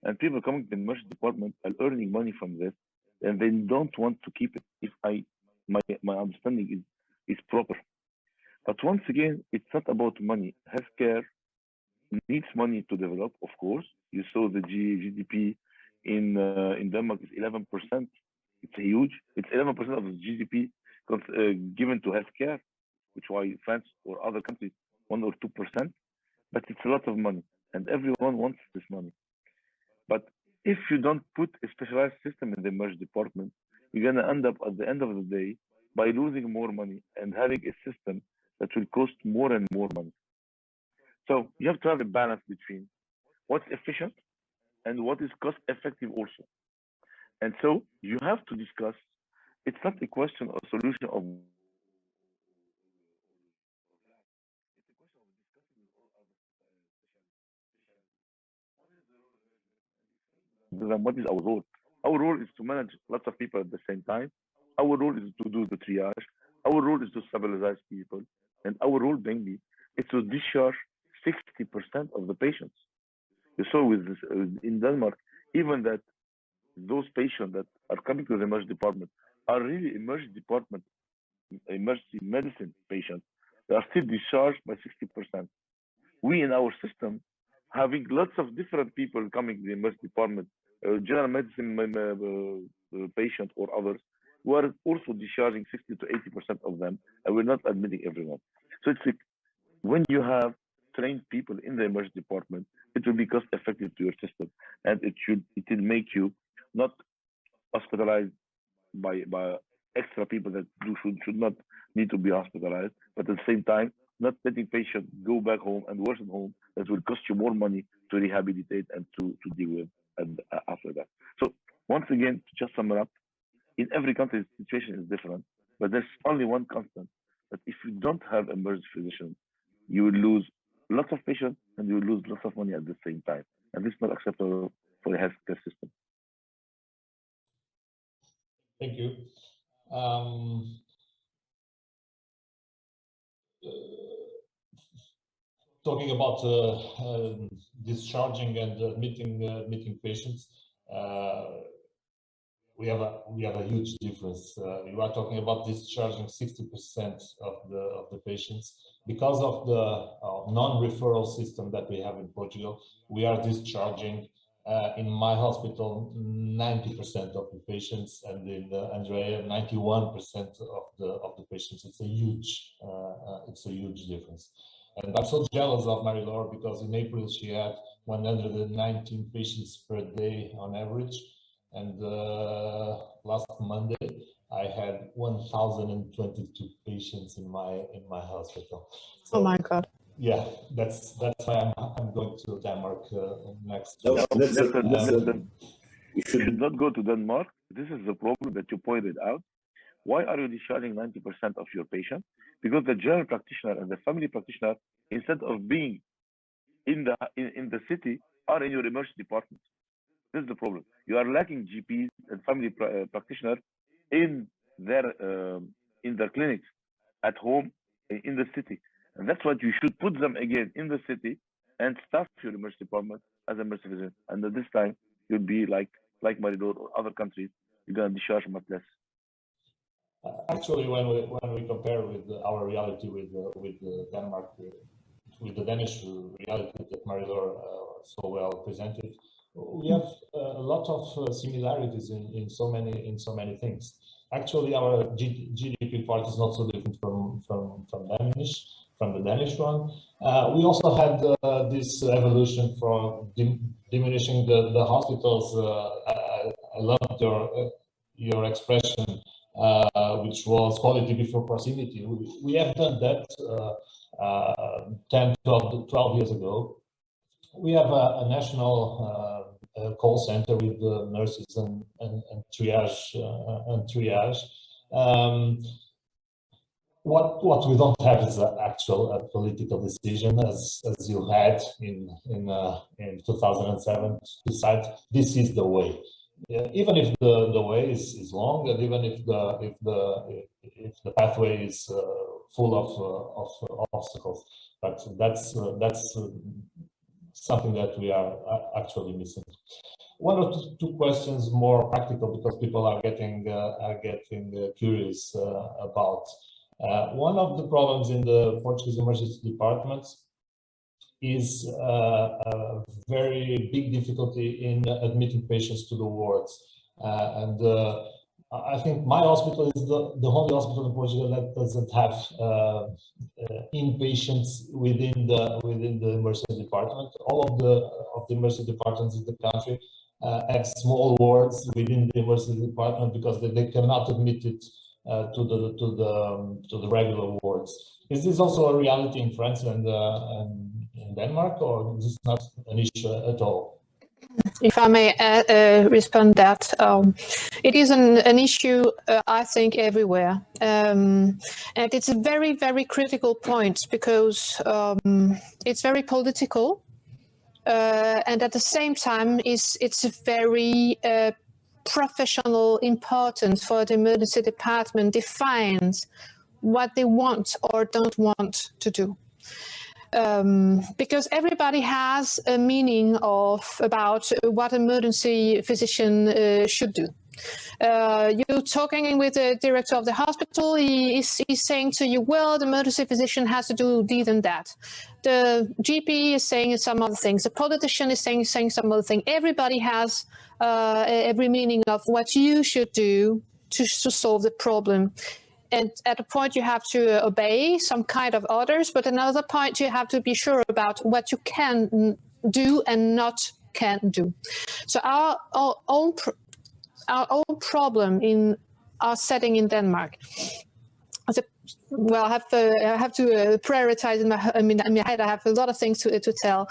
and people coming to the emergency department are earning money from this, and they don't want to keep it. If my understanding is proper. But once again, it's not about money. Healthcare needs money to develop, of course. You saw the GDP in Denmark is 11%. It's huge. It's 11% of the GDP given to healthcare, which why France or other countries 1 or 2%. But it's a lot of money, and everyone wants this money. But if you don't put a specialized system in the merge department, you're gonna end up at the end of the day by losing more money and having a system that will cost more and more money. So you have to have a balance between what's efficient and what is cost effective also. And so you have to discuss, it's not a question or solution of what is our role? Our role is to manage lots of people at the same time. Our role is to do the triage. Our role is to stabilize people. And our role mainly is to discharge 60% of the patients. You saw with this, in Denmark, even that those patients that are coming to the emergency department are really emergency department, emergency medicine patients. They are still discharged by 60%. We in our system, having lots of different people coming to the emergency department, general medicine patient or others, who are also discharging 60 to 80% of them, and we're not admitting everyone. So it's like, when you have trained people in the emergency department, it will be cost effective to your system, and it will make you not hospitalized by extra people that should not need to be hospitalized, but at the same time, not letting patients go back home and worsen home, that will cost you more money to rehabilitate and to deal with and after that. So once again, to just sum it up, in every country the situation is different, but there's only one constant, that if you don't have emergency physicians, you will lose lots of patients and you will lose lots of money at the same time. And this is not acceptable for the healthcare system. Thank you. Talking about discharging and admitting patients, we have a huge difference. You are talking about discharging 60% of the patients because of the non-referral system that we have in Portugal. We are discharging in my hospital 90% of the patients, and in Andrea 91% of the patients. It's a huge difference. And I'm so jealous of Marie-Laure, because in April she had 119 patients per day on average, and last Monday I had 1,022 patients in my hospital. So, oh my God! Yeah, that's why I'm going to Denmark next No, week. You should not go to Denmark. This is the problem that you pointed out. Why are you discharging 90% of your patients? Because the general practitioner and the family practitioner, instead of being in the city, are in your emergency department. This is the problem. You are lacking GPs and family practitioners in their clinics, at home, in the city. And that's what you should put them again in the city and staff your emergency department as a emergency physician. And at this time, you'll be like Marie-Laure or other countries, you're going to discharge much less. Actually, when we compare with our reality with Denmark, with the Danish reality that Marie-Laure so well presented, we have a lot of similarities in so many things. Actually, our GDP part is not so different from the Danish one. We also had this evolution from diminishing the hospitals. I loved your expression, which was quality before proximity. We have done that 10, 12 years ago. We have a national call center with nurses and triage. What we don't have is an actual political decision, as you had in 2007, to decide this is the way. Even if the way is long, and even if the pathway is full of obstacles, but that's something that we are actually missing. One or two questions, more practical, because people are getting curious about. One of the problems in the Portuguese emergency departments is a very big difficulty in admitting patients to the wards. I think my hospital is the only hospital in Portugal that doesn't have inpatients within the emergency department. All of the emergency departments in the country have small wards within the emergency department because they cannot admit it to the regular wards. Is this also a reality in France and in Denmark, or is this not an issue at all? If I may respond that, it is an issue, I think, everywhere. And it's a very, very critical point because it's very political. And at the same time, it's very professional importance for the emergency department defines what they want or don't want to do. Because everybody has a meaning about what emergency physician should do. You're talking with the director of the hospital, he's saying to you, well, the emergency physician has to do this and that. The GP is saying some other things. The politician is saying some other thing. Everybody has every meaning of what you should do to solve the problem. And at a point you have to obey some kind of orders, but another point you have to be sure about what you can do and not can do. So our own problem in our setting in Denmark. Well, I have to prioritize in my head. I have a lot of things to tell.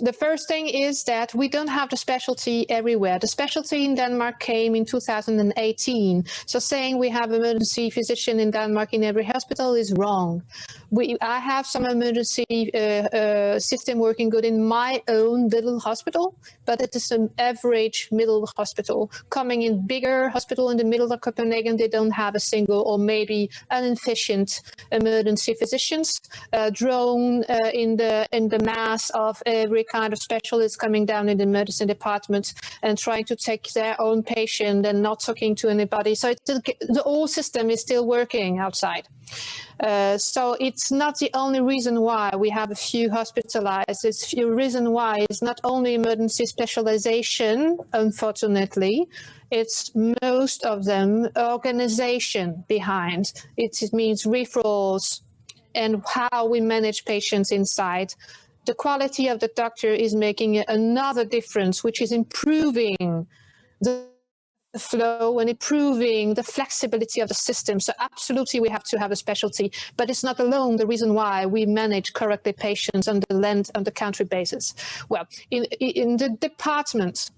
The first thing is that we don't have the specialty everywhere. The specialty in Denmark came in 2018. So saying we have emergency physician in Denmark in every hospital is wrong. I have some emergency system working good in my own little hospital, but it is an average middle hospital. Coming in bigger hospital in the middle of Copenhagen, they don't have a single or maybe inefficient emergency physicians. Drone in the mass of every kind of specialists coming down in the medicine department and trying to take their own patient and not talking to anybody. So the whole system is still working outside. So it's not the only reason why we have a few hospitalized. It's a reason why it's not only emergency specialization, unfortunately. It's most of them organization behind. It means referrals and how we manage patients inside. The quality of the doctor is making another difference, which is improving the flow and improving the flexibility of the system. So absolutely we have to have a specialty, but it's not alone the reason why we manage correctly patients on the country basis. Well, in the department,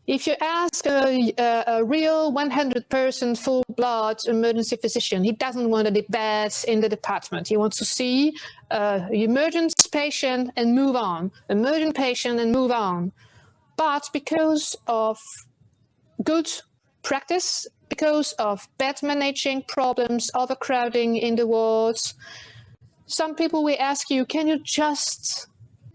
if you ask a real 100% full blood emergency physician, he doesn't want to debate in the department. He wants to see emergent patient and move on, emergent patient and move on. But because of good practice, because of bad managing problems, overcrowding in the wards, some people will ask you, can you just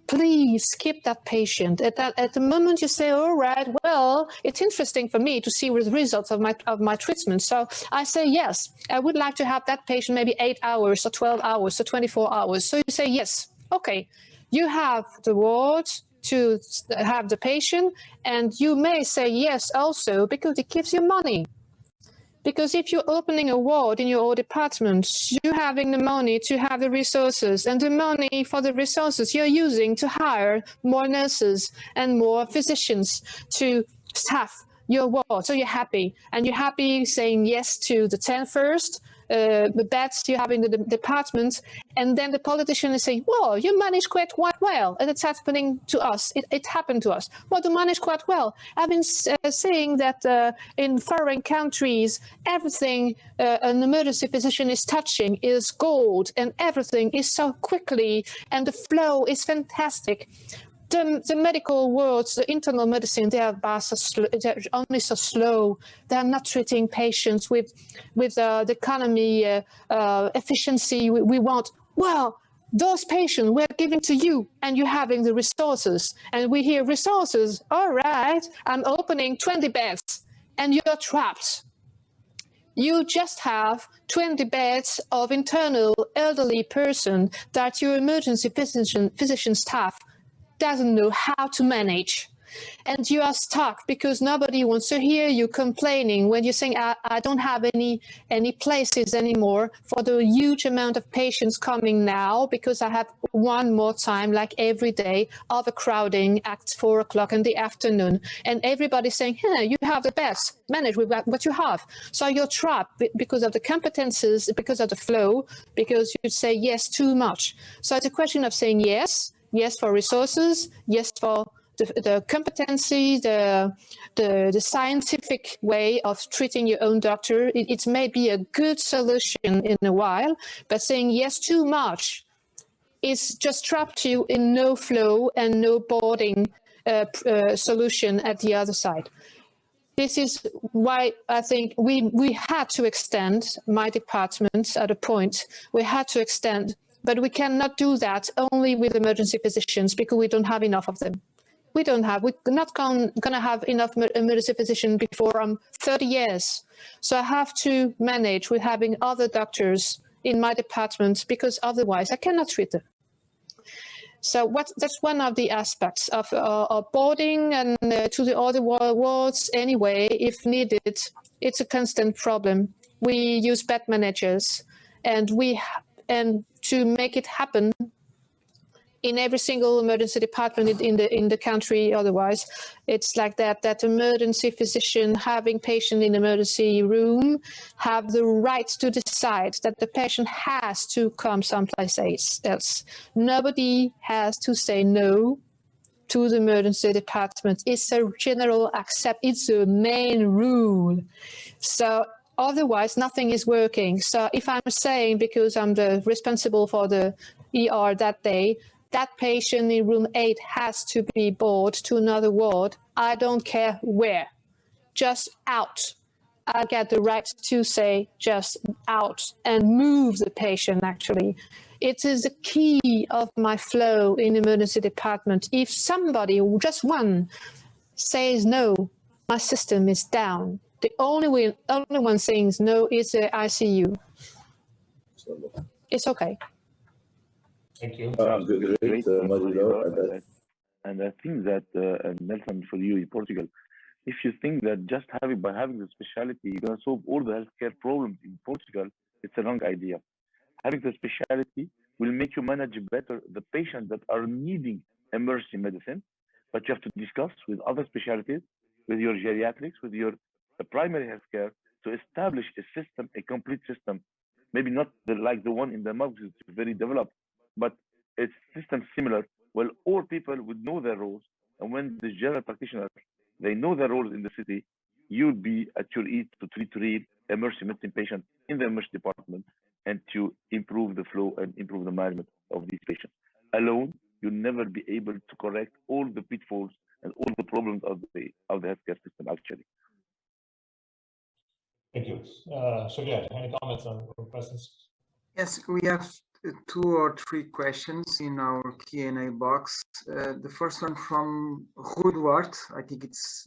please skip that patient? At the moment you say, all right, well, it's interesting for me to see the results of my treatment. So I say, yes, I would like to have that patient maybe 8 hours or 12 hours or 24 hours. So you say, yes, okay, you have the ward to have the patient, and you may say yes also because it gives you money. Because if you're opening a ward in your own department, you're having the money to have the resources, and the money for the resources you're using to hire more nurses and more physicians to staff your ward. So you're happy, and you're happy saying yes to the 10 first, the beds you have in the department, and then the politician is saying, well, you manage quite well, and it's happening to us. It happened to us. Well, to manage quite well. I've been saying that in foreign countries, everything an emergency physician is touching is gold, and everything is so quickly, and the flow is fantastic. The medical worlds, the internal medicine, they're only so slow. They're not treating patients with the economy efficiency we want. Well, those patients we're giving to you, and you're having the resources. And we hear resources. All right, I'm opening 20 beds, and you're trapped. You just have 20 beds of internal elderly person that your emergency physician staff doesn't know how to manage. And you are stuck because nobody wants to hear you complaining when you're saying, I don't have any places anymore for the huge amount of patients coming now because I have one more time, like every day, overcrowding at 4 o'clock in the afternoon. And everybody's saying, you have the best, manage with what you have. So you're trapped because of the competences, because of the flow, because you say yes too much. So it's a question of saying yes for resources, yes for the competency, the scientific way of treating your own doctor. It may be a good solution in a while, but saying yes too much is just trapped you in no flow and no boarding solution at the other side. This is why I think we had to extend my department at a point. We had to extend, but we cannot do that only with emergency physicians because we don't have enough of them. We're not going to have enough emergency physicians before 30 years. So I have to manage with having other doctors in my department because otherwise I cannot treat them. So that's one of the aspects of boarding and to the other wards anyway, if needed. It's a constant problem. We use bed managers and to make it happen in every single emergency department in the country. Otherwise, it's like that emergency physician having patient in emergency room have the right to decide that the patient has to come someplace else. Nobody has to say no to the emergency department. It's a general accept. It's a main rule. So otherwise, nothing is working. So if I'm saying, because I'm the responsible for the ER that day, that patient in room 8 has to be brought to another ward, I don't care where, just out. I get the right to say just out and move the patient, actually. It is the key of my flow in the emergency department. If somebody, just one, says no, my system is down. The only one saying no is the ICU. It's okay. Thank you. Great, Modelo. And I think that, Nelson, for you in Portugal, if you think that just by having the specialty, you're going to solve all the healthcare problems in Portugal, it's a wrong idea. Having the specialty will make you manage better the patients that are needing emergency medicine, but you have to discuss with other specialties, with your geriatrics, with your primary healthcare, to establish a system, a complete system. Maybe not like the one in Denmark, which is very developed, but a system similar, where all people would know their roles, and when the general practitioner, they know their roles in the city, you'll be at your ease to treat real emergency medicine patients in the emergency department and to improve the flow and improve the management of these patients. Alone, you'll never be able to correct all the pitfalls and all the problems of the healthcare system, actually. Thank you. Xavier, any comments or questions? Yes, we have 2 or 3 questions in our Q&A box. The first one from Rudwart. I think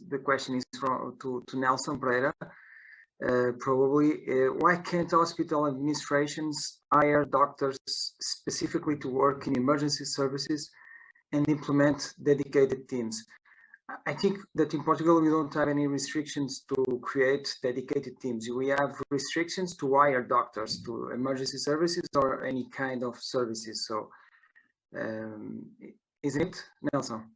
the question is to Nelson Pereira. Probably, why can't hospital administrations hire doctors specifically to work in emergency services and implement dedicated teams? I think that in Portugal, we don't have any restrictions to create dedicated teams. We have restrictions to hire doctors to emergency services or any kind of services. So, isn't it, Nelson?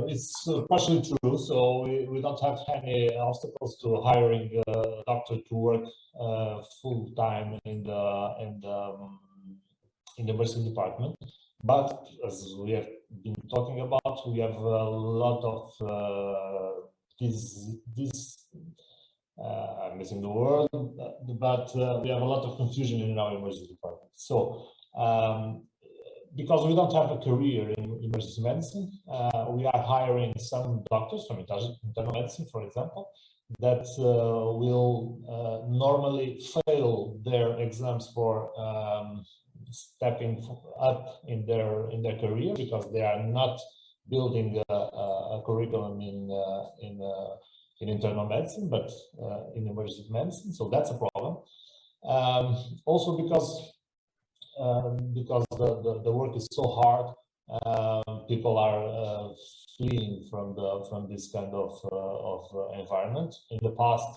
It's partially true. So we don't have any obstacles to hiring a doctor to work full time in the emergency department. But as we have been talking about, we have a lot of I'm missing the word, but we have a lot of confusion in our emergency department. So because we don't have a career in emergency medicine, we are hiring some doctors from internal medicine, for example, that will normally fail their exams for stepping up in their career because they are not building a curriculum in in internal medicine, but in emergency medicine. So that's a problem. Also because the work is so hard, people are fleeing from this kind of environment. In the past,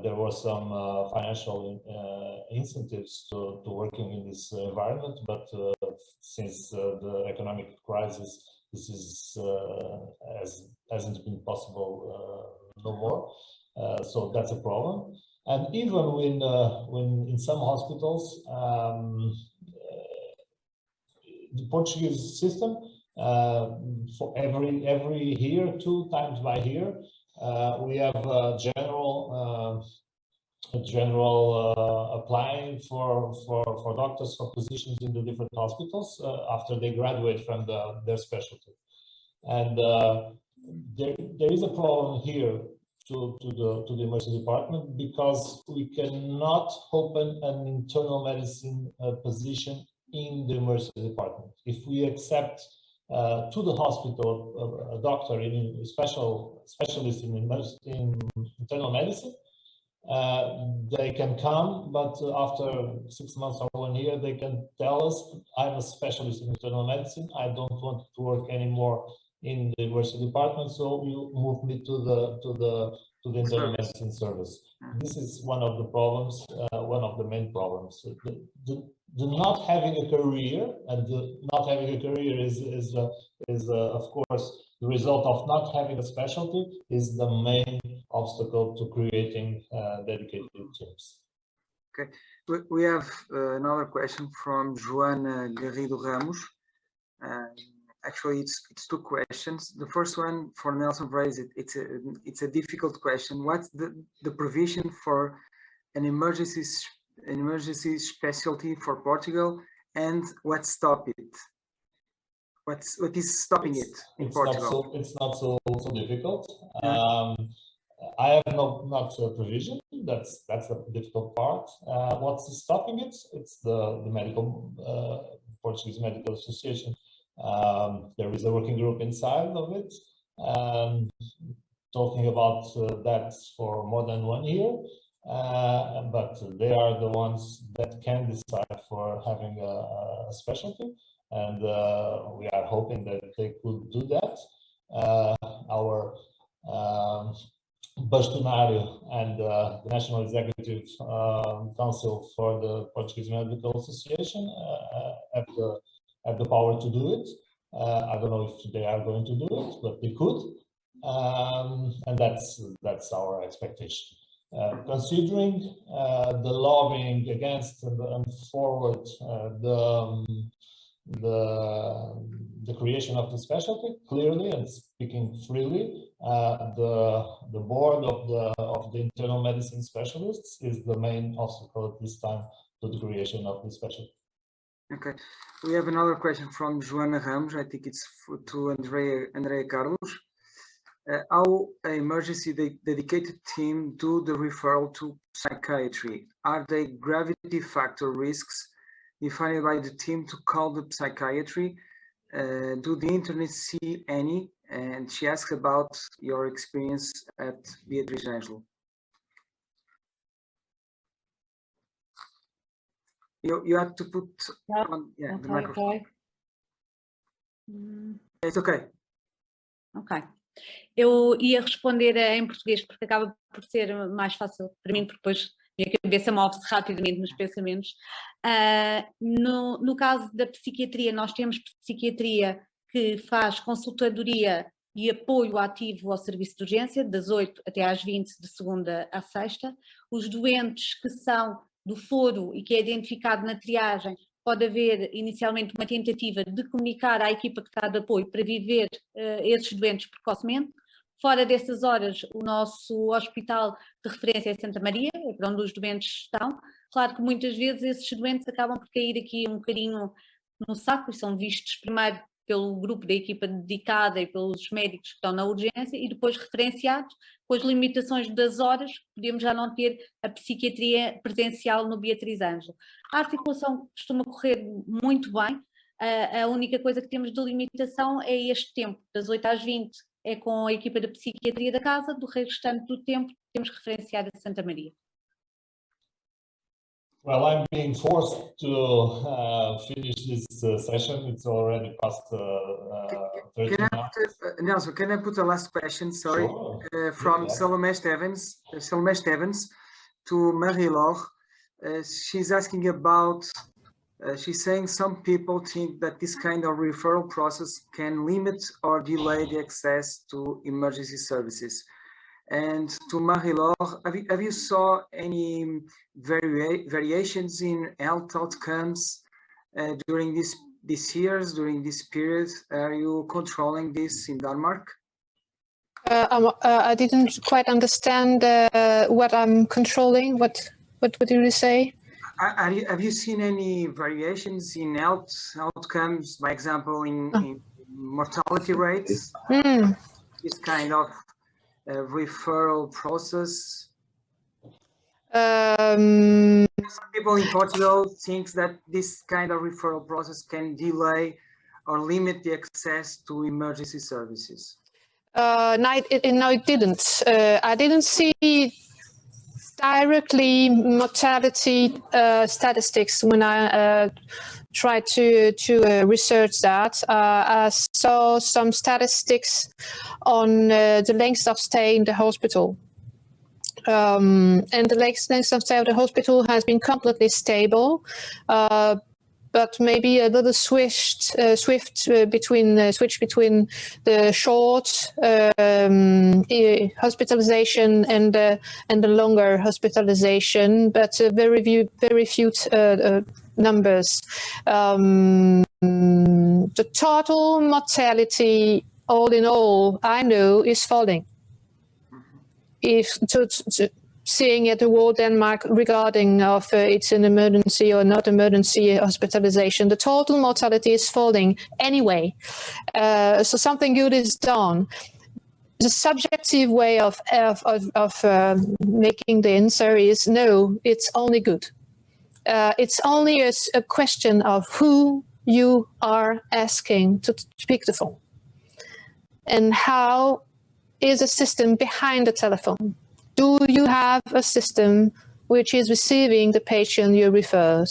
there were some financial incentives to working in this environment, but since the economic crisis, this is hasn't been possible no more. So that's a problem. And even when in some hospitals, the Portuguese system, for every year, 2 times by year, we have a general applying for doctors, for positions in the different hospitals after they graduate from their specialty. And there is a problem here to the emergency department, because we cannot open an internal medicine position in the emergency department. If we accept to the hospital a doctor in specialist in internal medicine, they can come, but after 6 months or 1 year, they can tell us, I'm a specialist in internal medicine, I don't want to work anymore in the emergency department, so you move me to the internal medicine service. This is one of the problems, one of the main problems. The not having a career, and the not having a career is of course the result of not having a specialty, is the main obstacle to creating dedicated teams. Okay, we have another question from Joana Garrido Ramos. Actually, it's 2 questions. The first one for Nelson raised it. It's a difficult question. What's the provision for an emergency specialty for Portugal, and what stop it? What is stopping it in Portugal? It's not so difficult. Yeah. I have not a provision. That's the difficult part. What's stopping it? It's the medical Portuguese Medical Association. There is a working group inside of it, talking about that for more than 1 year, but they are the ones that can decide for having a specialty, and we are hoping that they could do that. Our Bastonário and the National Executive Council for the Portuguese Medical Association have the power to do it. I don't know if they are going to do it, but they could, and that's our expectation. Considering the lobbying against and forward the creation of the specialty, clearly and speaking freely, the board of the internal medicine specialists is the main obstacle at this time to the creation of the specialty. Okay, we have another question from Joana Ramos. I think it's to Andrea Carlos. How an emergency dedicated team do the referral to psychiatry? Are they gravity factor risks defined by the team to call the psychiatry? Do the internet see any? And she asks about your experience at Beatriz Angelo. You have to put on the microphone. Okay. It's okay. Ok. Eu ia responder em português porque acaba por ser mais fácil para mim, porque depois minha cabeça move-se rapidamente nos pensamentos. No caso da psiquiatria, nós temos psiquiatria que faz consultadoria e apoio ativo ao serviço de urgência, das 8 até às 20, de segunda à sexta. Os doentes que são do foro e que é identificado na triagem, pode haver inicialmente uma tentativa de comunicar à equipa que está de apoio para viver esses doentes precocemente. Fora dessas horas, o nosso hospital de referência é Santa Maria, é para onde os doentes estão. Claro que muitas vezes esses doentes acabam por cair aqui um bocadinho no saco e são vistos primeiro pelo grupo da equipa dedicada e pelos médicos que estão na urgência e depois referenciados. Com as limitações das horas, podemos já não ter a psiquiatria presencial no Beatriz Angelo. A articulação costuma correr muito bem. A única coisa que temos de limitação é este tempo, das 8 às 20, é com a equipa da psiquiatria da casa, do restante do tempo temos referenciado a Santa Maria. Well, I'm being forced to finish this session. It's already past 30 minutes. Nelson, can I put a last question? Sorry, Sure. from Yeah. Salomé Stevens to Marie-Laure. She's asking about. She's saying some people think that this kind of referral process can limit or delay the access to emergency services. And to Marie-Laure, have you saw any variations in health outcomes during these years, during this period? Are you controlling this in Denmark? I didn't quite understand what I'm controlling. What did you say? Have you seen any variations in health outcomes, by example, in mortality rates? This kind of referral process? Some people in Portugal think that this kind of referral process can delay or limit the access to emergency services. No, it didn't. I didn't see directly mortality statistics when I tried to research that. I saw some statistics on the length of stay in the hospital. And the length of stay of the hospital has been completely stable, but maybe a little switch between the short hospitalization and the longer hospitalization, but very few numbers. The total mortality, all in all, I know is falling. If seeing at the World Denmark regarding of it's an emergency or not emergency hospitalization, the total mortality is falling anyway. So something good is done. The subjective way of making the answer is no, it's only good. It's only a question of who you are asking to pick the phone and how is a system behind the telephone. Do you have a system which is receiving the patient you refer?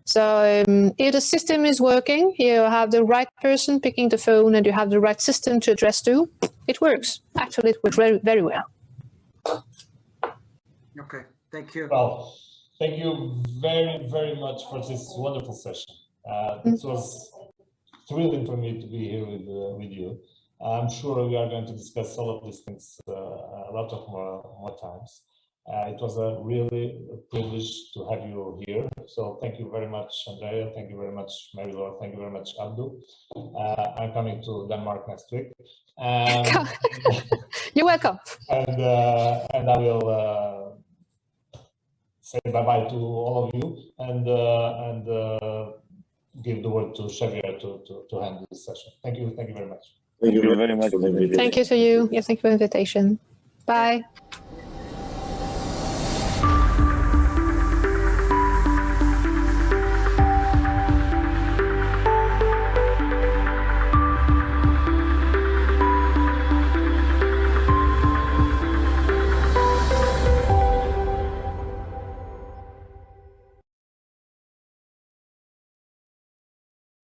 So if the system is working, you have the right person picking the phone and you have the right system to address to, it works. Actually, it works very, very well. Okay, thank you. Well, thank you very, very much for this wonderful session. It was thrilling for me to be here with you. I'm sure we are going to discuss all of these things a lot of more times. It was a really privilege to have you here. So thank you very much, Andrea. Thank you very much, Marie-Laure. Thank you very much, Abdu. I'm coming to Denmark next week. You're welcome. And I will say bye-bye to all of you and give the word to Xavier to handle this session. Thank you very much. Thank you very much. Thank you to you. Yes, thank you for the invitation. Bye.